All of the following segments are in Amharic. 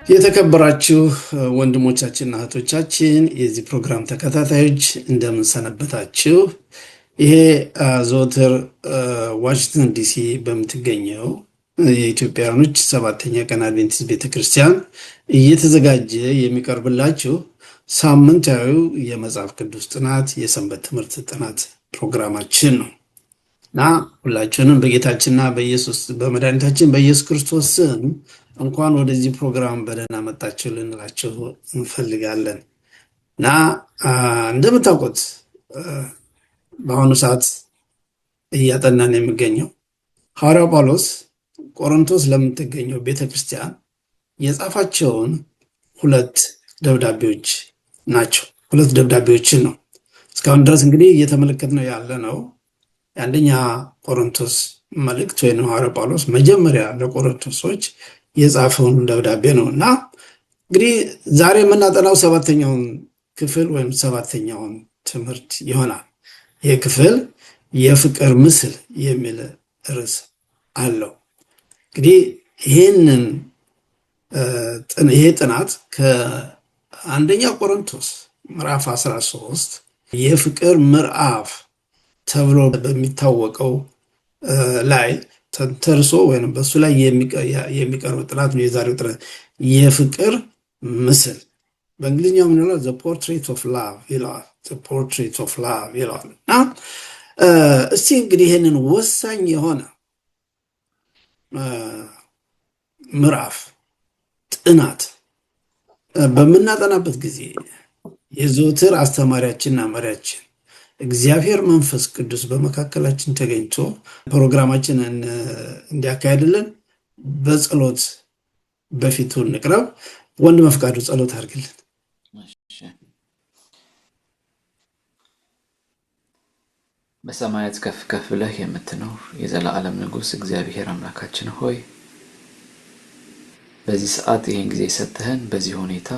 የተከበራችሁ ወንድሞቻችንና እህቶቻችን የዚህ ፕሮግራም ተከታታዮች እንደምን ሰነበታችሁ? ይሄ ዘወትር ዋሽንግተን ዲሲ በምትገኘው የኢትዮጵያውያኖች ሰባተኛ ቀን አድቬንቲስት ቤተክርስቲያን እየተዘጋጀ የሚቀርብላችሁ ሳምንታዊው የመጽሐፍ ቅዱስ ጥናት የሰንበት ትምህርት ጥናት ፕሮግራማችን ነው እና ሁላችሁንም በጌታችንና በመድኃኒታችን በኢየሱስ ክርስቶስ ስም እንኳን ወደዚህ ፕሮግራም በደህና መጣችሁ ልንላችሁ እንፈልጋለን። እና እንደምታውቁት በአሁኑ ሰዓት እያጠናን የሚገኘው ሐዋርያው ጳውሎስ ቆሮንቶስ ለምትገኘው ቤተክርስቲያን የጻፋቸውን ሁለት ደብዳቤዎች ናቸው። ሁለት ደብዳቤዎችን ነው እስካሁን ድረስ እንግዲህ እየተመለከትነው ያለ ነው። የአንደኛ ቆሮንቶስ መልእክት ወይም ሐዋርያው ጳውሎስ መጀመሪያ ለቆሮንቶሶች የጻፈውን ደብዳቤ ነው እና እንግዲህ ዛሬ የምናጠናው ሰባተኛውን ክፍል ወይም ሰባተኛውን ትምህርት ይሆናል። ይህ ክፍል የፍቅር ምስል የሚል ርዕስ አለው። እንግዲህ ይሄ ጥናት ከአንደኛ ቆሮንቶስ ምዕራፍ 13 የፍቅር ምዕራፍ ተብሎ በሚታወቀው ላይ ተንተርሶ ወይም በሱ ላይ የሚቀርብ ጥናት ነው የዛሬው ጥናት። የፍቅር ምስል በእንግሊዝኛው ምን ይላል? the portrait of love ይላል። the portrait of love ይላል። እና እስቲ እንግዲህ ይሄንን ወሳኝ የሆነ ምዕራፍ ጥናት በምናጠናበት ጊዜ የዘወትር አስተማሪያችንና መሪያችን እግዚአብሔር መንፈስ ቅዱስ በመካከላችን ተገኝቶ ፕሮግራማችንን እንዲያካሄድልን በጸሎት በፊቱ እንቅረብ። ወንድም ፈቃዱ ጸሎት አድርግልን። በሰማያት ከፍ ከፍ ብለህ የምትኖር የዘላለም ንጉሥ እግዚአብሔር አምላካችን ሆይ በዚህ ሰዓት ይህን ጊዜ ሰጥተህን በዚህ ሁኔታ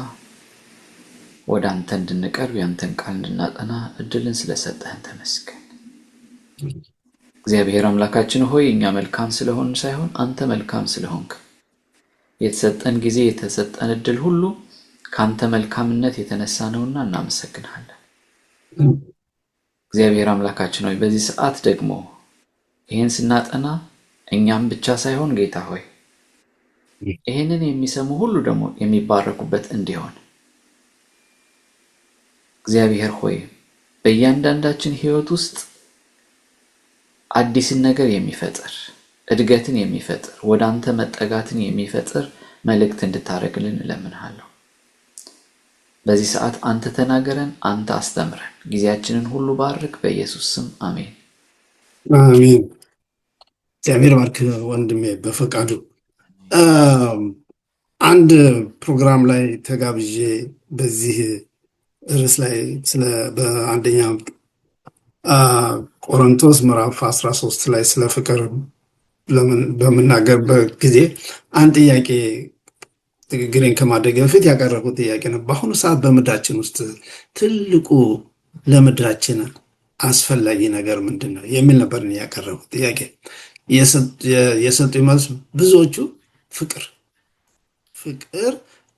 ወደ አንተ እንድንቀርብ ያንተን ቃል እንድናጠና እድልን ስለሰጠህን ተመስገን። እግዚአብሔር አምላካችን ሆይ እኛ መልካም ስለሆን ሳይሆን አንተ መልካም ስለሆንክ የተሰጠን ጊዜ የተሰጠን እድል ሁሉ ካንተ መልካምነት የተነሳ ነውና እናመሰግናለን። እግዚአብሔር አምላካችን ሆይ በዚህ ሰዓት ደግሞ ይህን ስናጠና እኛም ብቻ ሳይሆን ጌታ ሆይ ይህንን የሚሰሙ ሁሉ ደግሞ የሚባረኩበት እንዲሆን እግዚአብሔር ሆይ በእያንዳንዳችን ህይወት ውስጥ አዲስን ነገር የሚፈጥር እድገትን የሚፈጥር ወደ አንተ መጠጋትን የሚፈጥር መልእክት እንድታረግልን እለምንሃለሁ። በዚህ ሰዓት አንተ ተናገረን፣ አንተ አስተምረን፣ ጊዜያችንን ሁሉ ባርክ፣ በኢየሱስ ስም አሜን። አሜን። እግዚአብሔር ባርክ ወንድሜ በፈቃዱ። አንድ ፕሮግራም ላይ ተጋብዤ በዚህ ርዕስ ላይ በአንደኛ ቆሮንቶስ ምዕራፍ 13 ላይ ስለ ፍቅር በምናገርበት ጊዜ አንድ ጥያቄ ንግግሬን ከማድረግ በፊት ያቀረብኩት ጥያቄ ነው። በአሁኑ ሰዓት በምድራችን ውስጥ ትልቁ ለምድራችን አስፈላጊ ነገር ምንድን ነው የሚል ነበር ያቀረብኩት ጥያቄ። የሰጡኝ መልስ ብዙዎቹ ፍቅር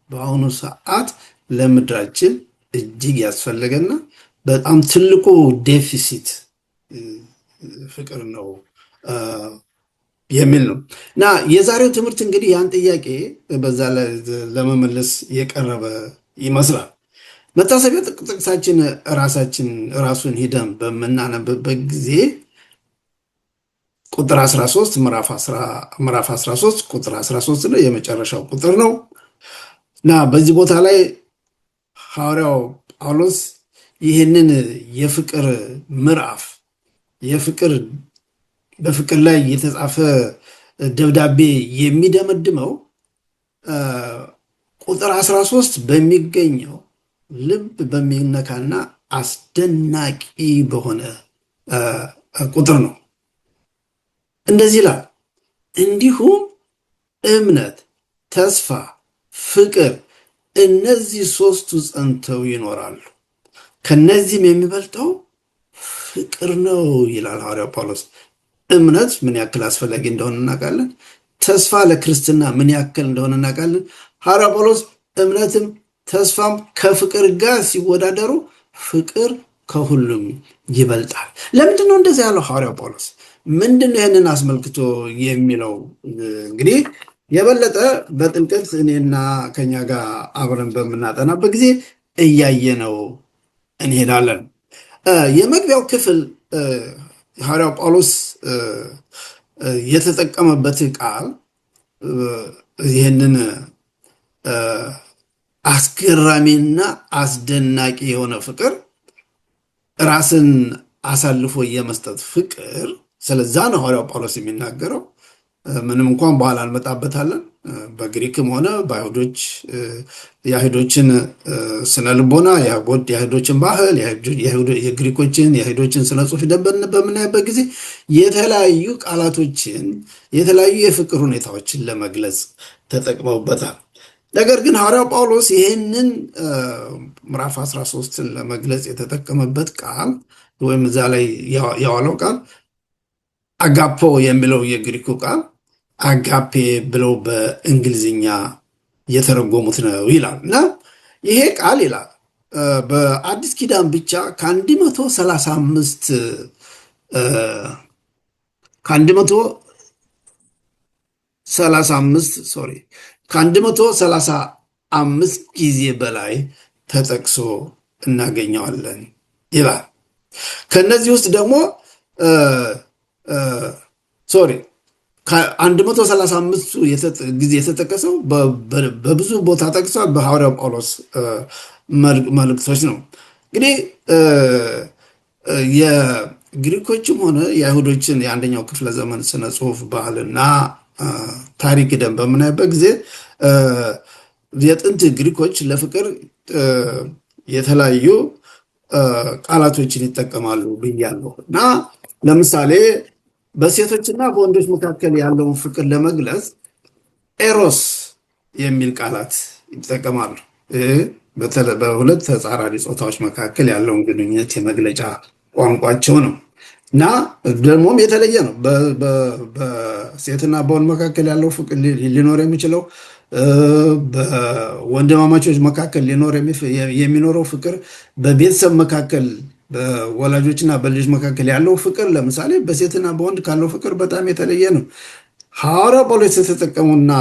በአሁኑ ሰዓት ለምድራችን እጅግ ያስፈልገና በጣም ትልቁ ዴፊሲት ፍቅር ነው የሚል ነው እና የዛሬው ትምህርት እንግዲህ ያን ጥያቄ በዛ ላይ ለመመለስ የቀረበ ይመስላል። መታሰቢያ ጥቅሳችን ራሱን ሂደን በምናነብበት ጊዜ ቁጥር 13 ምዕራፍ 13 ቁጥር 13 ነው፣ የመጨረሻው ቁጥር ነው እና በዚህ ቦታ ላይ ሐዋርያው ጳውሎስ ይህንን የፍቅር ምዕራፍ በፍቅር ላይ የተጻፈ ደብዳቤ የሚደመድመው ቁጥር 13 በሚገኘው ልብ በሚነካና አስደናቂ በሆነ ቁጥር ነው። እንደዚህ ይላል፣ እንዲሁም እምነት፣ ተስፋ፣ ፍቅር እነዚህ ሶስቱ ጸንተው ይኖራሉ፣ ከነዚህም የሚበልጠው ፍቅር ነው ይላል ሐዋርያው ጳውሎስ። እምነት ምን ያክል አስፈላጊ እንደሆነ እናውቃለን። ተስፋ ለክርስትና ምን ያክል እንደሆነ እናውቃለን። ሐዋርያው ጳውሎስ እምነትም ተስፋም ከፍቅር ጋር ሲወዳደሩ ፍቅር ከሁሉም ይበልጣል። ለምንድን ነው እንደዚህ ያለው ሐዋርያው ጳውሎስ? ምንድን ነው ይህንን አስመልክቶ የሚለው? እንግዲህ የበለጠ በጥልቀት እኔና ከኛ ጋር አብረን በምናጠናበት ጊዜ እያየነው እንሄዳለን። የመግቢያው ክፍል ሐዋርያው ጳውሎስ የተጠቀመበት ቃል ይህንን አስገራሚና አስደናቂ የሆነ ፍቅር፣ ራስን አሳልፎ የመስጠት ፍቅር፣ ስለዛ ነው ሐዋርያው ጳውሎስ የሚናገረው። ምንም እንኳን በኋላ እንመጣበታለን። በግሪክም ሆነ በአይሁዶች የአይሁዶችን ስነ ልቦና፣ የአይሁዶችን ባህል፣ የግሪኮችን የአይሁዶችን ስነ ጽሑፍ በምናይበት ጊዜ የተለያዩ ቃላቶችን የተለያዩ የፍቅር ሁኔታዎችን ለመግለጽ ተጠቅመውበታል። ነገር ግን ሐዋርያው ጳውሎስ ይህንን ምዕራፍ 13ን ለመግለጽ የተጠቀመበት ቃል ወይም እዛ ላይ ያዋለው ቃል አጋፖ የሚለው የግሪኩ ቃል አጋፔ ብለው በእንግሊዝኛ የተረጎሙት ነው ይላል። እና ይሄ ቃል ይላል በአዲስ ኪዳን ብቻ ከ135 ጊዜ በላይ ተጠቅሶ እናገኘዋለን ይላል። ከነዚህ ውስጥ ደግሞ ከ135ቱ ጊዜ የተጠቀሰው በብዙ ቦታ ጠቅሷል በሐዋርያው ጳውሎስ መልእክቶች ነው። እንግዲህ የግሪኮችም ሆነ የአይሁዶችን የአንደኛው ክፍለ ዘመን ስነ ጽሑፍ ባህልና ታሪክ ደም በምናይበት ጊዜ የጥንት ግሪኮች ለፍቅር የተለያዩ ቃላቶችን ይጠቀማሉ ብያለሁ። እና ለምሳሌ በሴቶችና በወንዶች መካከል ያለውን ፍቅር ለመግለጽ ኤሮስ የሚል ቃላት ይጠቀማሉ። በሁለት ተጻራሪ ጾታዎች መካከል ያለውን ግንኙነት የመግለጫ ቋንቋቸው ነው እና ደግሞም የተለየ ነው። በሴትና በወንድ መካከል ያለው ፍቅር ሊኖር የሚችለው በወንድማማቾች መካከል የሚኖረው ፍቅር፣ በቤተሰብ መካከል በወላጆችና በልጆች መካከል ያለው ፍቅር ለምሳሌ በሴትና በወንድ ካለው ፍቅር በጣም የተለየ ነው። ሐዋርያው ጳውሎስ የተጠቀሙና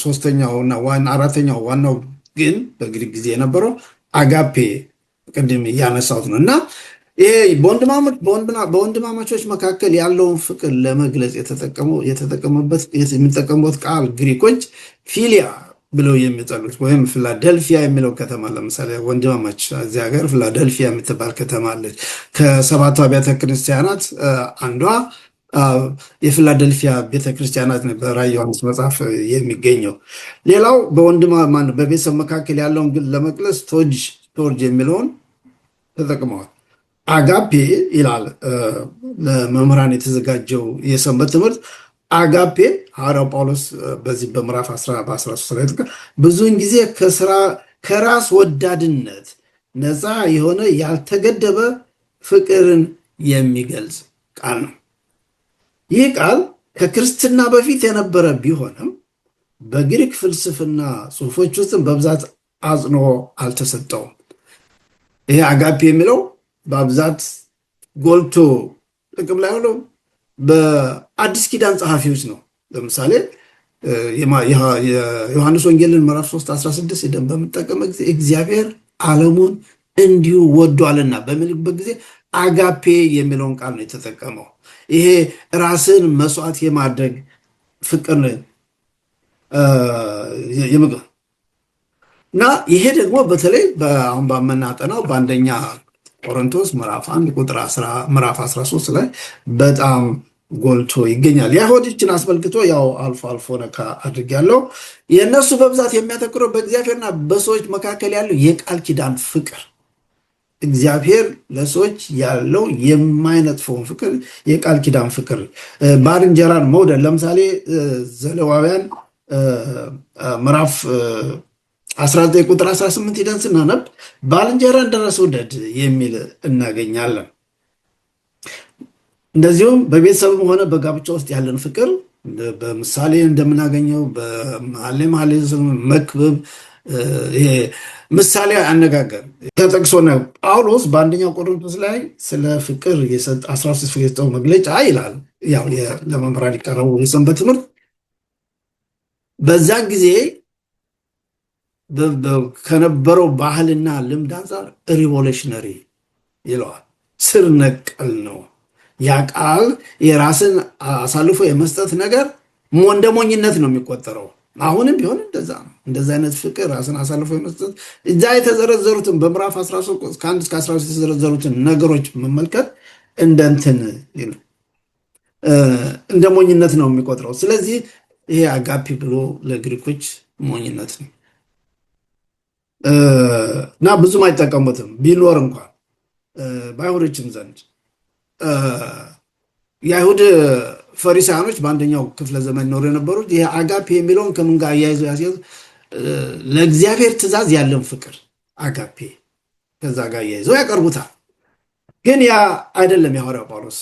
ሶስተኛውና አራተኛው ዋናው ግን በግሪክ ጊዜ የነበረው አጋፔ ቅድም እያነሳሁት ነው እና ይሄ በወንድማማቾች መካከል ያለውን ፍቅር ለመግለጽ የሚጠቀሙበት ቃል ግሪኮች ፊሊያ ብለው የሚጠሉት ወይም ፊላደልፊያ የሚለው ከተማ ለምሳሌ ወንድማማች እዚህ ሀገር ፊላደልፊያ የምትባል ከተማ አለች። ከሰባቱ አብያተ ክርስቲያናት አንዷ የፊላደልፊያ ቤተክርስቲያናት በራዕየ ዮሐንስ መጽሐፍ የሚገኘው። ሌላው በቤተሰብ መካከል ያለውን ግን ለመግለጽ ቶርጅ የሚለውን ተጠቅመዋል። አጋፔ ይላል ለመምህራን የተዘጋጀው የሰንበት ትምህርት። አጋፔ ሐዋርያው ጳውሎስ በዚህ በምዕራፍ 13 ላይ ብዙውን ጊዜ ከራስ ወዳድነት ነፃ የሆነ ያልተገደበ ፍቅርን የሚገልጽ ቃል ነው። ይህ ቃል ከክርስትና በፊት የነበረ ቢሆንም በግሪክ ፍልስፍና ጽሑፎች ውስጥም በብዛት አጽንዖ አልተሰጠውም። ይሄ አጋፔ የሚለው በብዛት ጎልቶ ጥቅም ላይ ሆነው በአዲስ ኪዳን ጸሐፊዎች ነው። ለምሳሌ የዮሐንስ ወንጌልን ምዕራፍ 3:16 ሄደን በምንጠቀምበት ጊዜ እግዚአብሔር ዓለሙን እንዲሁ ወዷልና በሚልበት ጊዜ አጋፔ የሚለውን ቃል ነው የተጠቀመው። ይሄ ራስን መስዋዕት የማድረግ ፍቅር እና ይሄ ደግሞ በተለይ አሁን በምናጠናው በአንደኛ ቆሮንቶስ ምዕራፍ 13 ላይ በጣም ጎልቶ ይገኛል። የአይሁዶችን አስመልክቶ ያው አልፎ አልፎ ነካ አድርጌያለሁ። የእነሱ በብዛት የሚያተኩረው በእግዚአብሔርና በሰዎች መካከል ያለው የቃል ኪዳን ፍቅር፣ እግዚአብሔር ለሰዎች ያለው የማይነጥፈውን ፍቅር፣ የቃል ኪዳን ፍቅር፣ ባልንጀራን መውደድ። ለምሳሌ ዘሌዋውያን ምዕራፍ 19 ቁጥር 18 ሂደን ስናነብ ባልንጀራ እንደራስ ውደድ የሚል እናገኛለን። እንደዚሁም በቤተሰብም ሆነ በጋብቻ ውስጥ ያለን ፍቅር በምሳሌ እንደምናገኘው በመኃልየ መኃልይ መክብብ ይሄ ምሳሌ አነጋገር ተጠቅሶ ነው። ጳውሎስ በአንደኛው ቆሮንቶስ ላይ ስለ ፍቅር 13 ፍቅር የሰጠው መግለጫ ይላል። ያው ለመምህራን የቀረቡ የሰንበት ትምህርት በዛን ጊዜ ከነበረው ባህልና ልምድ አንጻር ሪቮሉሽነሪ ይለዋል። ስር ነቀል ነው። ያ ቃል የራስን አሳልፎ የመስጠት ነገር እንደ ሞኝነት ነው የሚቆጠረው። አሁንም ቢሆን እንደዛ ነው። እንደዛ አይነት ፍቅር ራስን አሳልፎ የመስጠት እዛ የተዘረዘሩትን በምዕራፍ 13 ከ1 እስከ 12 የተዘረዘሩትን ነገሮች መመልከት እንደ ሞኝነት ነው የሚቆጥረው። ስለዚህ ይሄ አጋፒ ብሎ ለግሪኮች ሞኝነት ነው እና ብዙም አይጠቀሙትም። ቢኖር እንኳን በአይሁዶችም ዘንድ የአይሁድ ፈሪሳውያኖች በአንደኛው ክፍለ ዘመን ኖሩ የነበሩት ይሄ አጋፔ የሚለውን ከምን ጋር አያይዘው ያስያዙ ለእግዚአብሔር ትእዛዝ ያለን ፍቅር አጋፔ ከዛ ጋር አያይዘው ያቀርቡታል። ግን ያ አይደለም የሐዋርያው ጳውሎስ።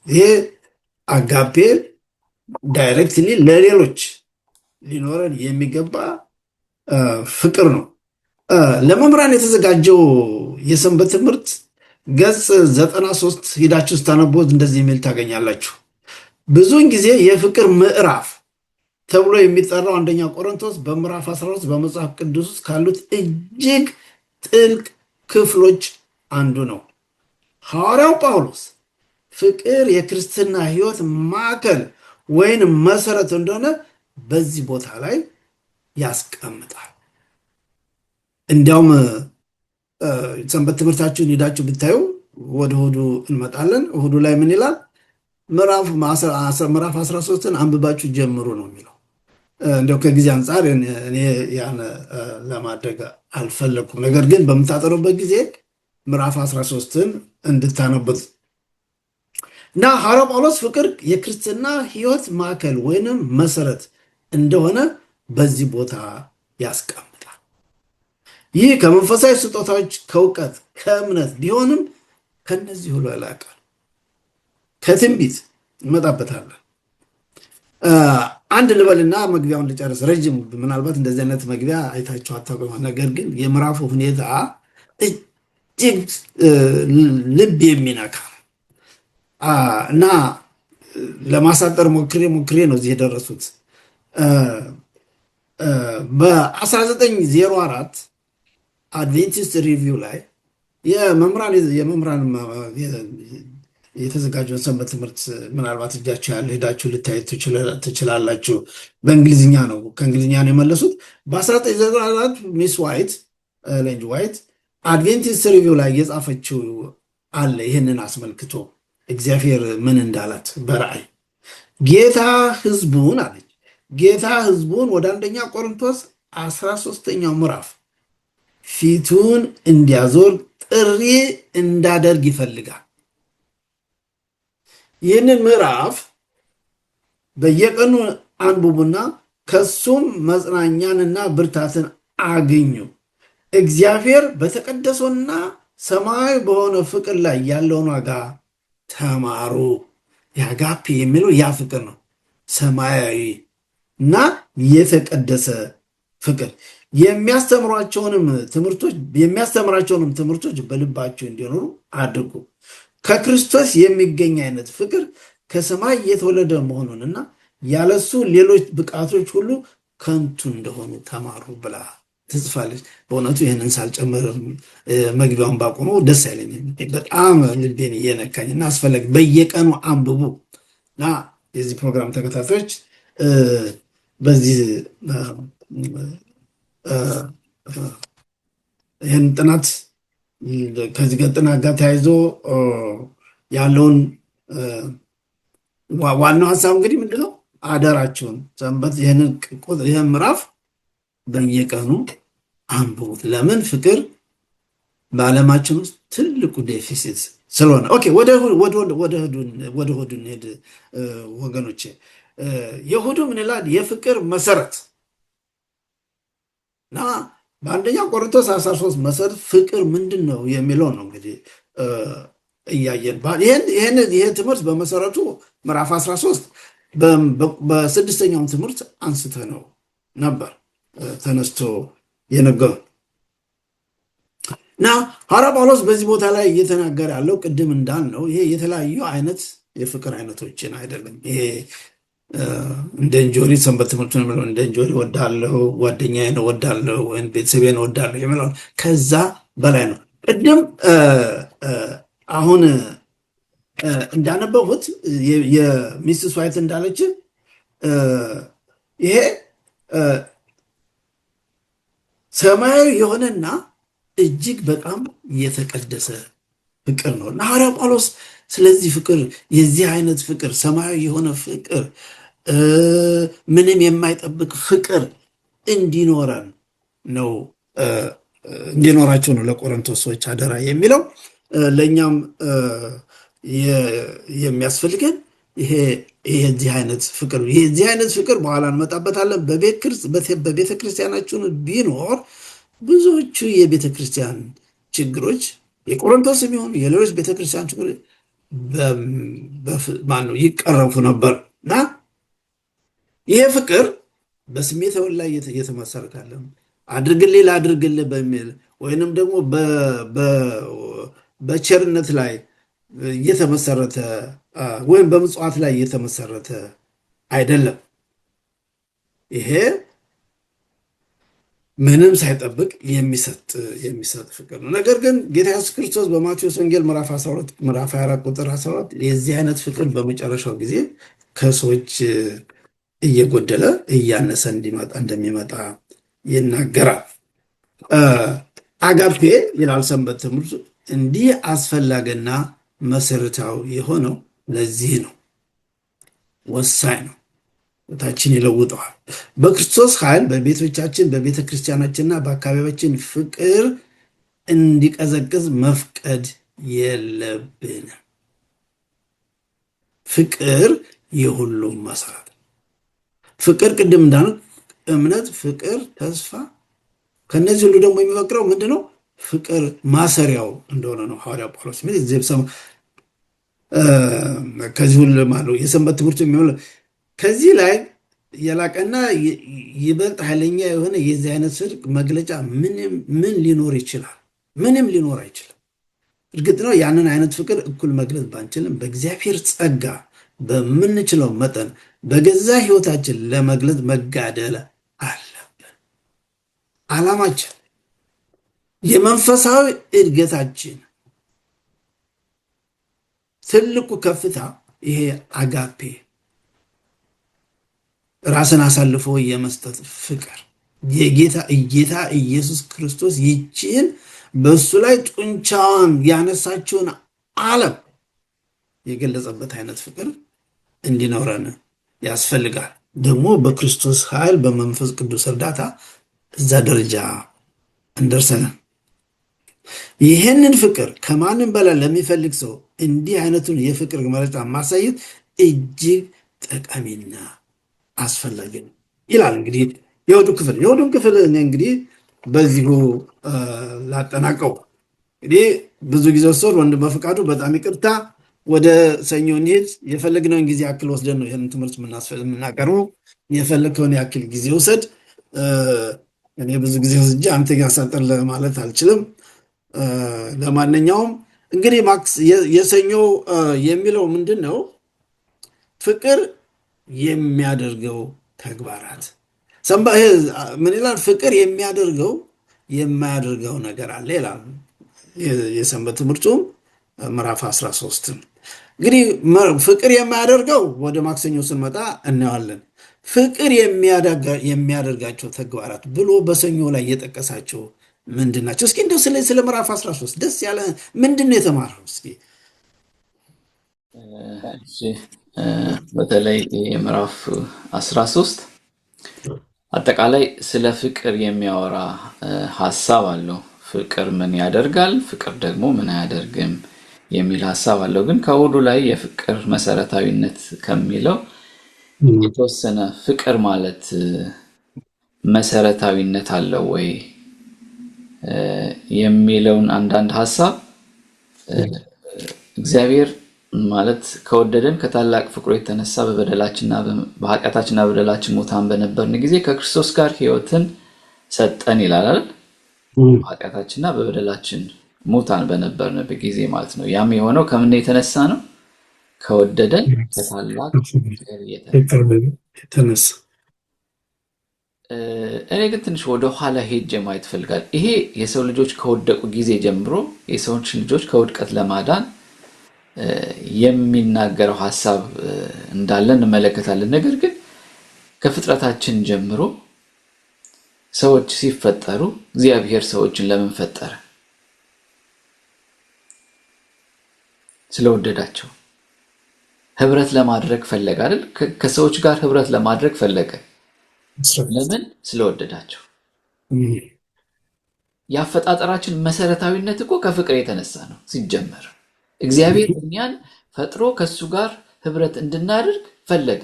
ይሄ አጋፔ ዳይሬክትሊ ለሌሎች ሊኖረን የሚገባ ፍቅር ነው። ለመምህራን የተዘጋጀው የሰንበት ትምህርት ገጽ 93 ሂዳችሁ ስታነቦት እንደዚህ የሚል ታገኛላችሁ። ብዙውን ጊዜ የፍቅር ምዕራፍ ተብሎ የሚጠራው አንደኛ ቆሮንቶስ በምዕራፍ 12 በመጽሐፍ ቅዱስ ውስጥ ካሉት እጅግ ጥልቅ ክፍሎች አንዱ ነው። ሐዋርያው ጳውሎስ ፍቅር የክርስትና ሕይወት ማዕከል ወይም መሰረት እንደሆነ በዚህ ቦታ ላይ ያስቀምጣል። እንዲያውም ሰንበት ትምህርታችሁን ሄዳችሁ ብታዩ ወደ እሑዱ እንመጣለን። እሑዱ ላይ ምን ይላል? ምዕራፍ 13ን አንብባችሁ ጀምሩ ነው የሚለው። እንዲያው ከጊዜ አንጻር እኔ ያን ለማድረግ አልፈለግኩም። ነገር ግን በምታጠኑበት ጊዜ ምዕራፍ 13ን እንድታነቡት እና ሐዋርያው ጳውሎስ ፍቅር የክርስትና ሕይወት ማዕከል ወይንም መሰረት እንደሆነ በዚህ ቦታ ያስቀምጣል። ይህ ከመንፈሳዊ ስጦታዎች፣ ከእውቀት፣ ከእምነት ቢሆንም ከነዚህ ሁሉ ያላቃል። ከትንቢት እንመጣበታለን። አንድ ልበልና መግቢያውን ልጨርስ። ረጅም ምናልባት እንደዚህ አይነት መግቢያ አይታችሁ አታውቁም። ነገር ግን የምዕራፉ ሁኔታ እጅግ ልብ የሚነካ እና ለማሳጠር ሞክሬ ነው እዚህ የደረሱት። በ1904 አድቬንቲስት ሪቪው ላይ የመምህራን የተዘጋጀውን ሰንበት ትምህርት ምናልባት እጃችሁ ያለ ሄዳችሁ ልታይ ትችላላችሁ። በእንግሊዝኛ ነው፣ ከእንግሊዝኛ ነው የመለሱት። በ1994 ሚስ ዋይት ኤለን ጂ ዋይት አድቬንቲስት ሪቪው ላይ የጻፈችው አለ። ይህንን አስመልክቶ እግዚአብሔር ምን እንዳላት በራእይ ጌታ ሕዝቡን አለች። ጌታ ሕዝቡን ወደ አንደኛ ቆሮንቶስ 13ኛው ምዕራፍ ፊቱን እንዲያዞር ጥሪ እንዳደርግ ይፈልጋል። ይህንን ምዕራፍ በየቀኑ አንብቡና ከሱም መጽናኛንና ብርታትን አግኙ። እግዚአብሔር በተቀደሰውና ሰማያዊ በሆነ ፍቅር ላይ ያለውን ዋጋ ተማሩ። የአጋፔ የሚለው ያ ፍቅር ነው። ሰማያዊ እና የተቀደሰ ፍቅር የሚያስተምራቸውንም ትምህርቶች በልባቸው እንዲኖሩ አድርጉ። ከክርስቶስ የሚገኝ አይነት ፍቅር ከሰማይ የተወለደ መሆኑንና ያለሱ ሌሎች ብቃቶች ሁሉ ከንቱ እንደሆኑ ተማሩ ብላ ትጽፋለች። በእውነቱ ይህንን ሳልጨምር መግቢያውን ባቆመው ደስ አይለኝም። በጣም ልቤን እየነካኝ እና አስፈላጊ በየቀኑ አንብቡ እና የዚህ ፕሮግራም ተከታታዮች በዚህ ይህን ጥናት ከዚህ ጥናት ጋር ተያይዞ ያለውን ዋናው ሀሳብ እንግዲህ ምንድነው? አደራችሁን ሰንበት ይህን ምዕራፍ በየቀኑ አንብቡት። ለምን? ፍቅር በዓለማችን ውስጥ ትልቁ ዴፊሲት ስለሆነ። ኦኬ፣ ወደ እሑዱ እንሄድ ወገኖቼ። የእሑዱ ምን ይላል? የፍቅር መሰረት እና በአንደኛ ቆሮንቶስ 13 መሰረት ፍቅር ምንድን ነው የሚለው ነው። እንግዲህ እያየን ይሄ ትምህርት በመሰረቱ ምዕራፍ 13 በስድስተኛው ትምህርት አንስተ ነው ነበር ተነስቶ የነገሩ እና ሐዋርያ ጳውሎስ በዚህ ቦታ ላይ እየተናገረ ያለው ቅድም እንዳልነው ይሄ የተለያዩ አይነት የፍቅር አይነቶችን አይደለም። ይሄ እንደ እንጆሪ ሰንበት ትምህርት ነው። እንደ እንጆሪ ወዳለሁ፣ ጓደኛዬን ወዳለሁ፣ ወይም ቤተሰቤን ወዳለሁ የሚለው ከዛ በላይ ነው። ቅድም አሁን እንዳነበቡት የሚስትስ ዋይት እንዳለች ይሄ ሰማያዊ የሆነና እጅግ በጣም የተቀደሰ ፍቅር ነው እና ሐዋርያ ጳውሎስ ስለዚህ ፍቅር የዚህ አይነት ፍቅር ሰማያዊ የሆነ ፍቅር ምንም የማይጠብቅ ፍቅር እንዲኖራቸው ነው ለቆሮንቶስ ሰዎች አደራ የሚለው። ለእኛም የሚያስፈልገን ይሄ የዚህ አይነት ፍቅር ነው። የዚህ አይነት ፍቅር በኋላ እንመጣበታለን። በቤተ ክርስቲያናችን ቢኖር ብዙዎቹ የቤተ ክርስቲያን ችግሮች የቆሮንቶስ የሚሆኑ የሌሎች ቤተክርስቲያን ችግሮች ይቀረፉ ነበር እና ይሄ ፍቅር በስሜት ላይ እየተመሰረተ አለም አድርግልህ ላድርግልህ በሚል ወይንም ደግሞ በቸርነት ላይ እየተመሰረተ ወይም በምጽዋት ላይ እየተመሰረተ አይደለም። ይሄ ምንም ሳይጠብቅ የሚሰጥ ፍቅር ነው። ነገር ግን ጌታ ኢየሱስ ክርስቶስ በማቴዎስ ወንጌል ምዕራፍ 12 ምዕራፍ 24 ቁጥር 14 የዚህ አይነት ፍቅር በመጨረሻው ጊዜ ከሰዎች እየጎደለ እያነሰ እንደሚመጣ ይናገራል። አጋፔ ይላል ሰንበት ትምህርቱ እንዲህ አስፈላጊና መሰረታዊ የሆነው ለዚህ ነው። ወሳኝ ነው። ታችን ይለውጠዋል። በክርስቶስ ኃይል በቤቶቻችን በቤተ ክርስቲያናችንና በአካባቢያችን ፍቅር እንዲቀዘቅዝ መፍቀድ የለብንም። ፍቅር የሁሉም መሰረት። ፍቅር ቅድም እንዳልነው እምነት፣ ፍቅር፣ ተስፋ ከነዚህ ሁሉ ደግሞ የሚፈቅረው ምንድነው? ፍቅር ማሰሪያው እንደሆነ ነው ሐዋርያ ጳውሎስ ከዚህ ሁሉ ማለት የሰንበት ትምህርቱ የሚሆን ከዚህ ላይ የላቀና ይበልጥ ኃይለኛ የሆነ የዚህ አይነት ጽድቅ መግለጫ ምን ሊኖር ይችላል? ምንም ሊኖር አይችልም። እርግጥ ነው ያንን አይነት ፍቅር እኩል መግለጽ ባንችልም በእግዚአብሔር ጸጋ በምንችለው መጠን በገዛ ሕይወታችን ለመግለጽ መጋደል አለብን። ዓላማችን የመንፈሳዊ እድገታችን ትልቁ ከፍታ ይሄ አጋፔ ራስን አሳልፎ የመስጠት ፍቅር ጌታ ኢየሱስ ክርስቶስ ይችን በእሱ ላይ ጡንቻዋን ያነሳችውን ዓለም የገለጸበት አይነት ፍቅር እንዲኖረን ያስፈልጋል። ደግሞ በክርስቶስ ኃይል በመንፈስ ቅዱስ እርዳታ እዛ ደረጃ እንደርሰናል። ይህንን ፍቅር ከማንም በላይ ለሚፈልግ ሰው እንዲህ አይነቱን የፍቅር መግለጫ ማሳየት እጅግ ጠቃሚና አስፈላጊ ነው ይላል። እንግዲህ የእሑዱን ክፍል እኔ እንግዲህ በዚሁ ላጠናቀው። እንግዲህ ብዙ ጊዜ ወሰድ ወንድም በፈቃዱ በጣም ይቅርታ፣ ወደ ሰኞ እንሂድ። የፈለግነውን ጊዜ ያክል ወስደን ነው ይህንን ትምህርት የምናቀርበው። የፈለግከውን ያክል ጊዜ ውሰድ። እኔ ብዙ ጊዜ ወስጄ አንተ ያሳጠር ማለት አልችልም። ለማንኛውም እንግዲህ የሰኞ የሚለው ምንድን ነው? ፍቅር የሚያደርገው ተግባራት ምን ይላል? ፍቅር የሚያደርገው የማያደርገው ነገር አለ ይላል የሰንበት ትምህርቱም ምዕራፍ 13። እንግዲህ ፍቅር የማያደርገው ወደ ማክሰኞ ስንመጣ እናየዋለን። ፍቅር የሚያደርጋቸው ተግባራት ብሎ በሰኞ ላይ የጠቀሳቸው ምንድን ናቸው? እስኪ እንደው ስለ ምዕራፍ 13 ደስ ያለ ምንድን ነው የተማረው? እስኪ በተለይ የምዕራፍ 13 አጠቃላይ ስለ ፍቅር የሚያወራ ሀሳብ አለው። ፍቅር ምን ያደርጋል፣ ፍቅር ደግሞ ምን አያደርግም የሚል ሀሳብ አለው። ግን ከሁሉ ላይ የፍቅር መሰረታዊነት ከሚለው የተወሰነ ፍቅር ማለት መሰረታዊነት አለው ወይ የሚለውን አንዳንድ ሀሳብ እግዚአብሔር ማለት ከወደደን ከታላቅ ፍቅሩ የተነሳ በበደላችንና በኃጢአታችንና በበደላችን ሙታን በነበርን ጊዜ ከክርስቶስ ጋር ሕይወትን ሰጠን ይላል አይደል? በኃጢአታችንና በበደላችን ሙታን በነበርንበት ጊዜ ማለት ነው። ያም የሆነው ከምን የተነሳ ነው? ከወደደን ከታላቅ ፍቅር የተነሳ። እኔ ግን ትንሽ ወደ ኋላ ሄጄ ማየት ፈልጋል። ይሄ የሰው ልጆች ከወደቁ ጊዜ ጀምሮ የሰዎች ልጆች ከውድቀት ለማዳን የሚናገረው ሐሳብ እንዳለ እንመለከታለን። ነገር ግን ከፍጥረታችን ጀምሮ ሰዎች ሲፈጠሩ እግዚአብሔር ሰዎችን ለምን ፈጠረ? ስለወደዳቸው ህብረት ለማድረግ ፈለገ አይደል? ከሰዎች ጋር ህብረት ለማድረግ ፈለገ። ለምን? ስለወደዳቸው። የአፈጣጠራችን መሰረታዊነት እኮ ከፍቅር የተነሳ ነው። ሲጀመር እግዚአብሔር እኛን ፈጥሮ ከሱ ጋር ህብረት እንድናደርግ ፈለገ።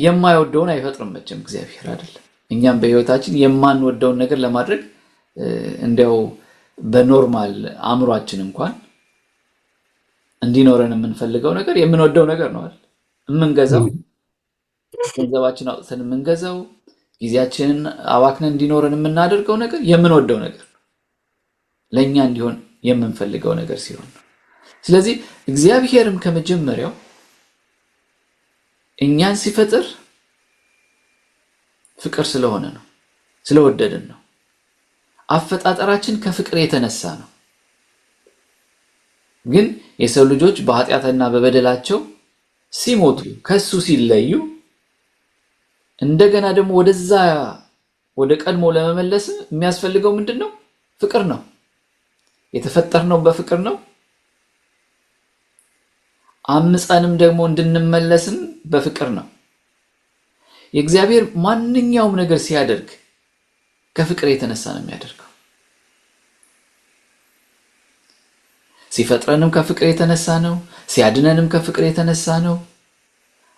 የማይወደውን አይፈጥርም መቼም እግዚአብሔር አይደለም። እኛም በህይወታችን የማንወደውን ነገር ለማድረግ እንዲያው በኖርማል አእምሯችን እንኳን እንዲኖረን የምንፈልገው ነገር የምንወደው ነገር ነው አይደል? የምንገዛው ገንዘባችን አውጥተን የምንገዛው ጊዜያችንን አባክነን እንዲኖረን የምናደርገው ነገር የምንወደው ነገር ነው። ለኛ እንዲሆን የምንፈልገው ነገር ሲሆን ነው። ስለዚህ እግዚአብሔርም ከመጀመሪያው እኛን ሲፈጥር ፍቅር ስለሆነ ነው፣ ስለወደደን ነው። አፈጣጠራችን ከፍቅር የተነሳ ነው። ግን የሰው ልጆች በኃጢአትና በበደላቸው ሲሞቱ ከሱ ሲለዩ እንደገና ደግሞ ወደ ቀድሞ ለመመለስ የሚያስፈልገው ምንድነው? ፍቅር ነው። የተፈጠርነው በፍቅር ነው። አምፀንም ደግሞ እንድንመለስም በፍቅር ነው። የእግዚአብሔር ማንኛውም ነገር ሲያደርግ ከፍቅር የተነሳ ነው የሚያደርገው። ሲፈጥረንም ከፍቅር የተነሳ ነው። ሲያድነንም ከፍቅር የተነሳ ነው።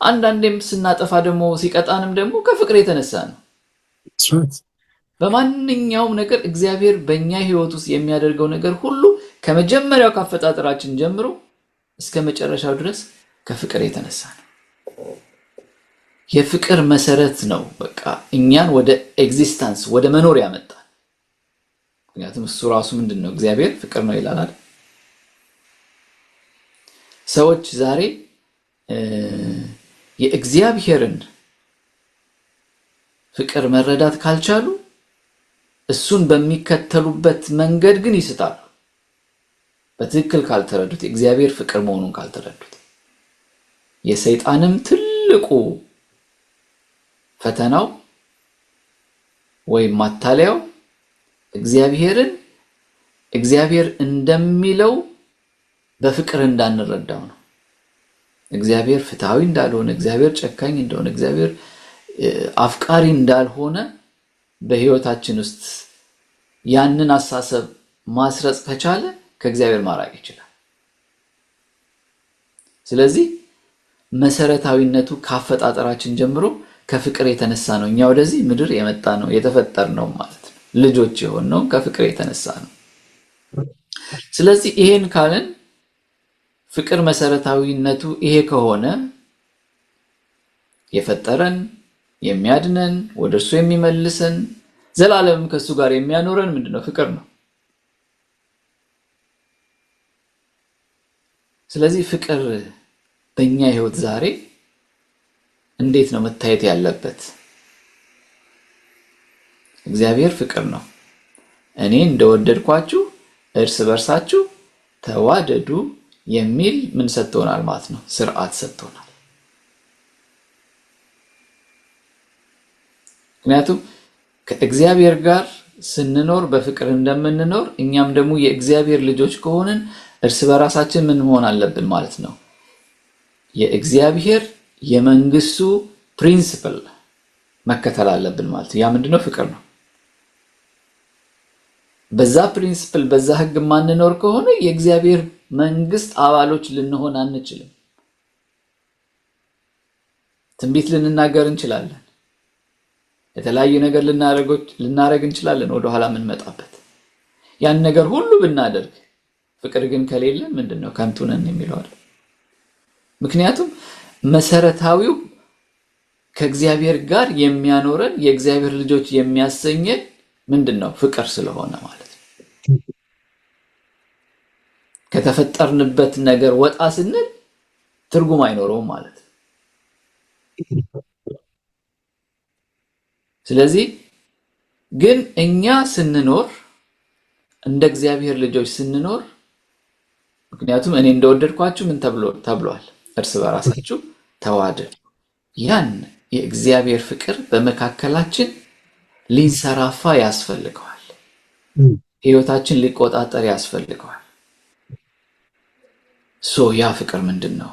አንዳንዴም ስናጠፋ ደግሞ ሲቀጣንም ደግሞ ከፍቅር የተነሳ ነው። በማንኛውም ነገር እግዚአብሔር በእኛ ህይወት ውስጥ የሚያደርገው ነገር ሁሉ ከመጀመሪያው ካፈጣጠራችን ጀምሮ እስከ መጨረሻው ድረስ ከፍቅር የተነሳ ነው። የፍቅር መሰረት ነው በቃ እኛን ወደ ኤግዚስተንስ ወደ መኖር ያመጣል። ምክንያቱም እሱ ራሱ ምንድነው? እግዚአብሔር ፍቅር ነው ይላል አይደል? ሰዎች ዛሬ የእግዚአብሔርን ፍቅር መረዳት ካልቻሉ እሱን በሚከተሉበት መንገድ ግን ይስታሉ። በትክክል ካልተረዱት የእግዚአብሔር ፍቅር መሆኑን ካልተረዱት የሰይጣንም ትልቁ ፈተናው ወይ ማታለያው እግዚአብሔር እንደሚለው በፍቅር እንዳንረዳው ነው። እግዚአብሔር ፍትሃዊ እንዳልሆነ፣ እግዚአብሔር ጨካኝ እንደሆነ፣ እግዚአብሔር አፍቃሪ እንዳልሆነ በህይወታችን ውስጥ ያንን አሳሰብ ማስረጽ ከቻለ ከእግዚአብሔር ማራቅ ይችላል። ስለዚህ መሰረታዊነቱ ካፈጣጠራችን ጀምሮ ከፍቅር የተነሳ ነው። እኛ ወደዚህ ምድር የመጣ ነው የተፈጠርነው ማለት ነው። ልጆች የሆነው ከፍቅር የተነሳ ነው። ስለዚህ ይሄን ካለን ፍቅር መሰረታዊነቱ ይሄ ከሆነ የፈጠረን የሚያድነን ወደሱ የሚመልሰን ዘላለም ከሱ ጋር የሚያኖረን ምንድነው? ፍቅር ነው። ስለዚህ ፍቅር በእኛ ህይወት ዛሬ እንዴት ነው መታየት ያለበት? እግዚአብሔር ፍቅር ነው። እኔ እንደወደድኳችሁ እርስ በርሳችሁ ተዋደዱ የሚል ምን ሰጥቶናል ማለት ነው? ስርዓት ሰጥቶናል። ምክንያቱም ከእግዚአብሔር ጋር ስንኖር በፍቅር እንደምንኖር እኛም ደግሞ የእግዚአብሔር ልጆች ከሆንን እርስ በራሳችን ምን መሆን አለብን ማለት ነው? የእግዚአብሔር የመንግስቱ ፕሪንሲፕል መከተል አለብን ማለት ነው። ያ ምንድነው? ፍቅር ነው። በዛ ፕሪንሲፕል በዛ ህግ ማንኖር ከሆነ የእግዚአብሔር መንግስት አባሎች ልንሆን አንችልም። ትንቢት ልንናገር እንችላለን። የተለያዩ ነገር ልናረግ እንችላለን ወደ ኋላ ምን መጣበት። ያን ነገር ሁሉ ብናደርግ ፍቅር ግን ከሌለ ምንድነው ከንቱ ነን የሚለው አይደል? ምክንያቱም መሰረታዊው ከእግዚአብሔር ጋር የሚያኖረን የእግዚአብሔር ልጆች የሚያሰኘን ምንድነው? ፍቅር ስለሆነ ማለት ነው። ከተፈጠርንበት ነገር ወጣ ስንል ትርጉም አይኖረውም ማለት ነው። ስለዚህ ግን እኛ ስንኖር እንደ እግዚአብሔር ልጆች ስንኖር ምክንያቱም እኔ እንደወደድኳችሁ ምን ተብሏል? እርስ በራሳችሁ ተዋደዱ። ያን የእግዚአብሔር ፍቅር በመካከላችን ሊንሰራፋ ያስፈልገዋል። ህይወታችን ሊቆጣጠር ያስፈልገዋል። ያ ፍቅር ምንድነው?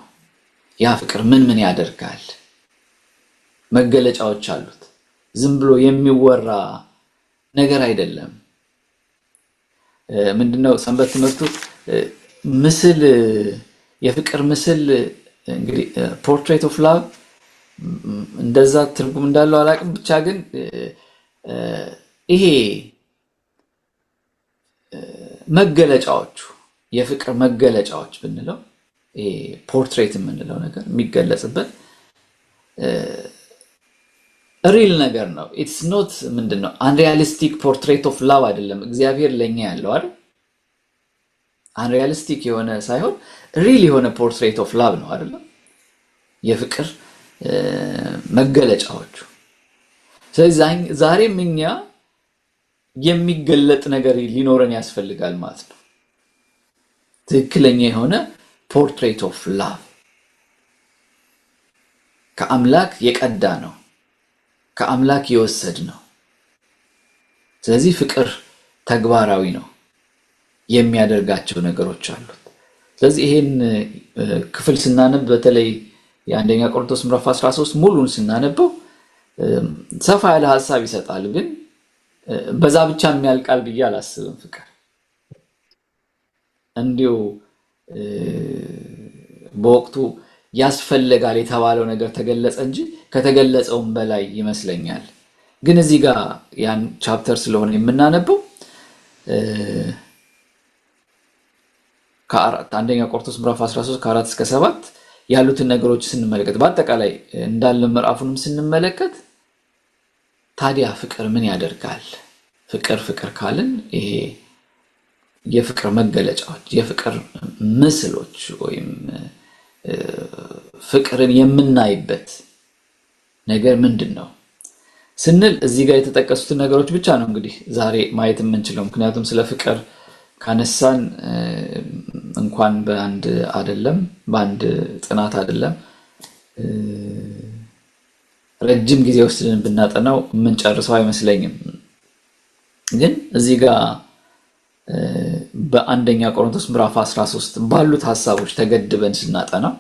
ያ ፍቅር ምን ያደርጋል? መገለጫዎች አሉት። ዝም ብሎ የሚወራ ነገር አይደለም። ምንድነው ሰንበት ትምህርቱ ምስል የፍቅር ምስል እንግዲህ ፖርትሬት ኦፍ ላቭ እንደዛ ትርጉም እንዳለው አላቅም። ብቻ ግን ይሄ መገለጫዎቹ የፍቅር መገለጫዎች ብንለው ይሄ ፖርትሬት የምንለው ነገር የሚገለጽበት ሪል ነገር ነው። ኢትስ ኖት ምንድነው አንሪያሊስቲክ ፖርትሬት ኦፍ ላቭ አይደለም። እግዚአብሔር ለኛ ያለው አይደል? አንሪያሊስቲክ የሆነ ሳይሆን ሪል የሆነ ፖርትሬት ኦፍ ላቭ ነው አይደል? የፍቅር መገለጫዎቹ። ስለዚህ ዛሬም እኛ የሚገለጥ ነገር ሊኖረን ያስፈልጋል ማለት ነው። ትክክለኛ የሆነ ፖርትሬት ኦፍ ላቭ ከአምላክ የቀዳ ነው፣ ከአምላክ የወሰድ ነው። ስለዚህ ፍቅር ተግባራዊ ነው፣ የሚያደርጋቸው ነገሮች አሉት። ስለዚህ ይሄን ክፍል ስናነብ በተለይ የአንደኛ ቆሮንቶስ ምዕራፍ 13 ሙሉን ስናነበው ሰፋ ያለ ሐሳብ ይሰጣል። ግን በዛ ብቻ የሚያልቃል ብዬ አላስብም። ፍቅር እንዲሁ በወቅቱ ያስፈልጋል የተባለው ነገር ተገለጸ እንጂ ከተገለጸውም በላይ ይመስለኛል። ግን እዚህ ጋር ያን ቻፕተር ስለሆነ የምናነበው አንደኛ ቆሮንቶስ ምዕራፍ 13 ከ4 እስከ 7 ያሉትን ነገሮች ስንመለከት በአጠቃላይ እንዳለ ምዕራፉንም ስንመለከት ታዲያ ፍቅር ምን ያደርጋል? ፍቅር ካልን ይሄ የፍቅር መገለጫዎች፣ የፍቅር ምስሎች ወይም ፍቅርን የምናይበት ነገር ምንድነው ስንል እዚህ ጋር የተጠቀሱትን ነገሮች ብቻ ነው እንግዲህ ዛሬ ማየት የምንችለው። ምክንያቱም ስለ ፍቅር ካነሳን እንኳን በአንድ ጥናት አይደለም ረጅም ጊዜ ወስደን ብናጠናው የምንጨርሰው አይመስለኝም። ግን እዚህ ጋር በአንደኛ ቆሮንቶስ ምዕራፍ 13 ባሉት ሐሳቦች ተገድበን ስናጠናው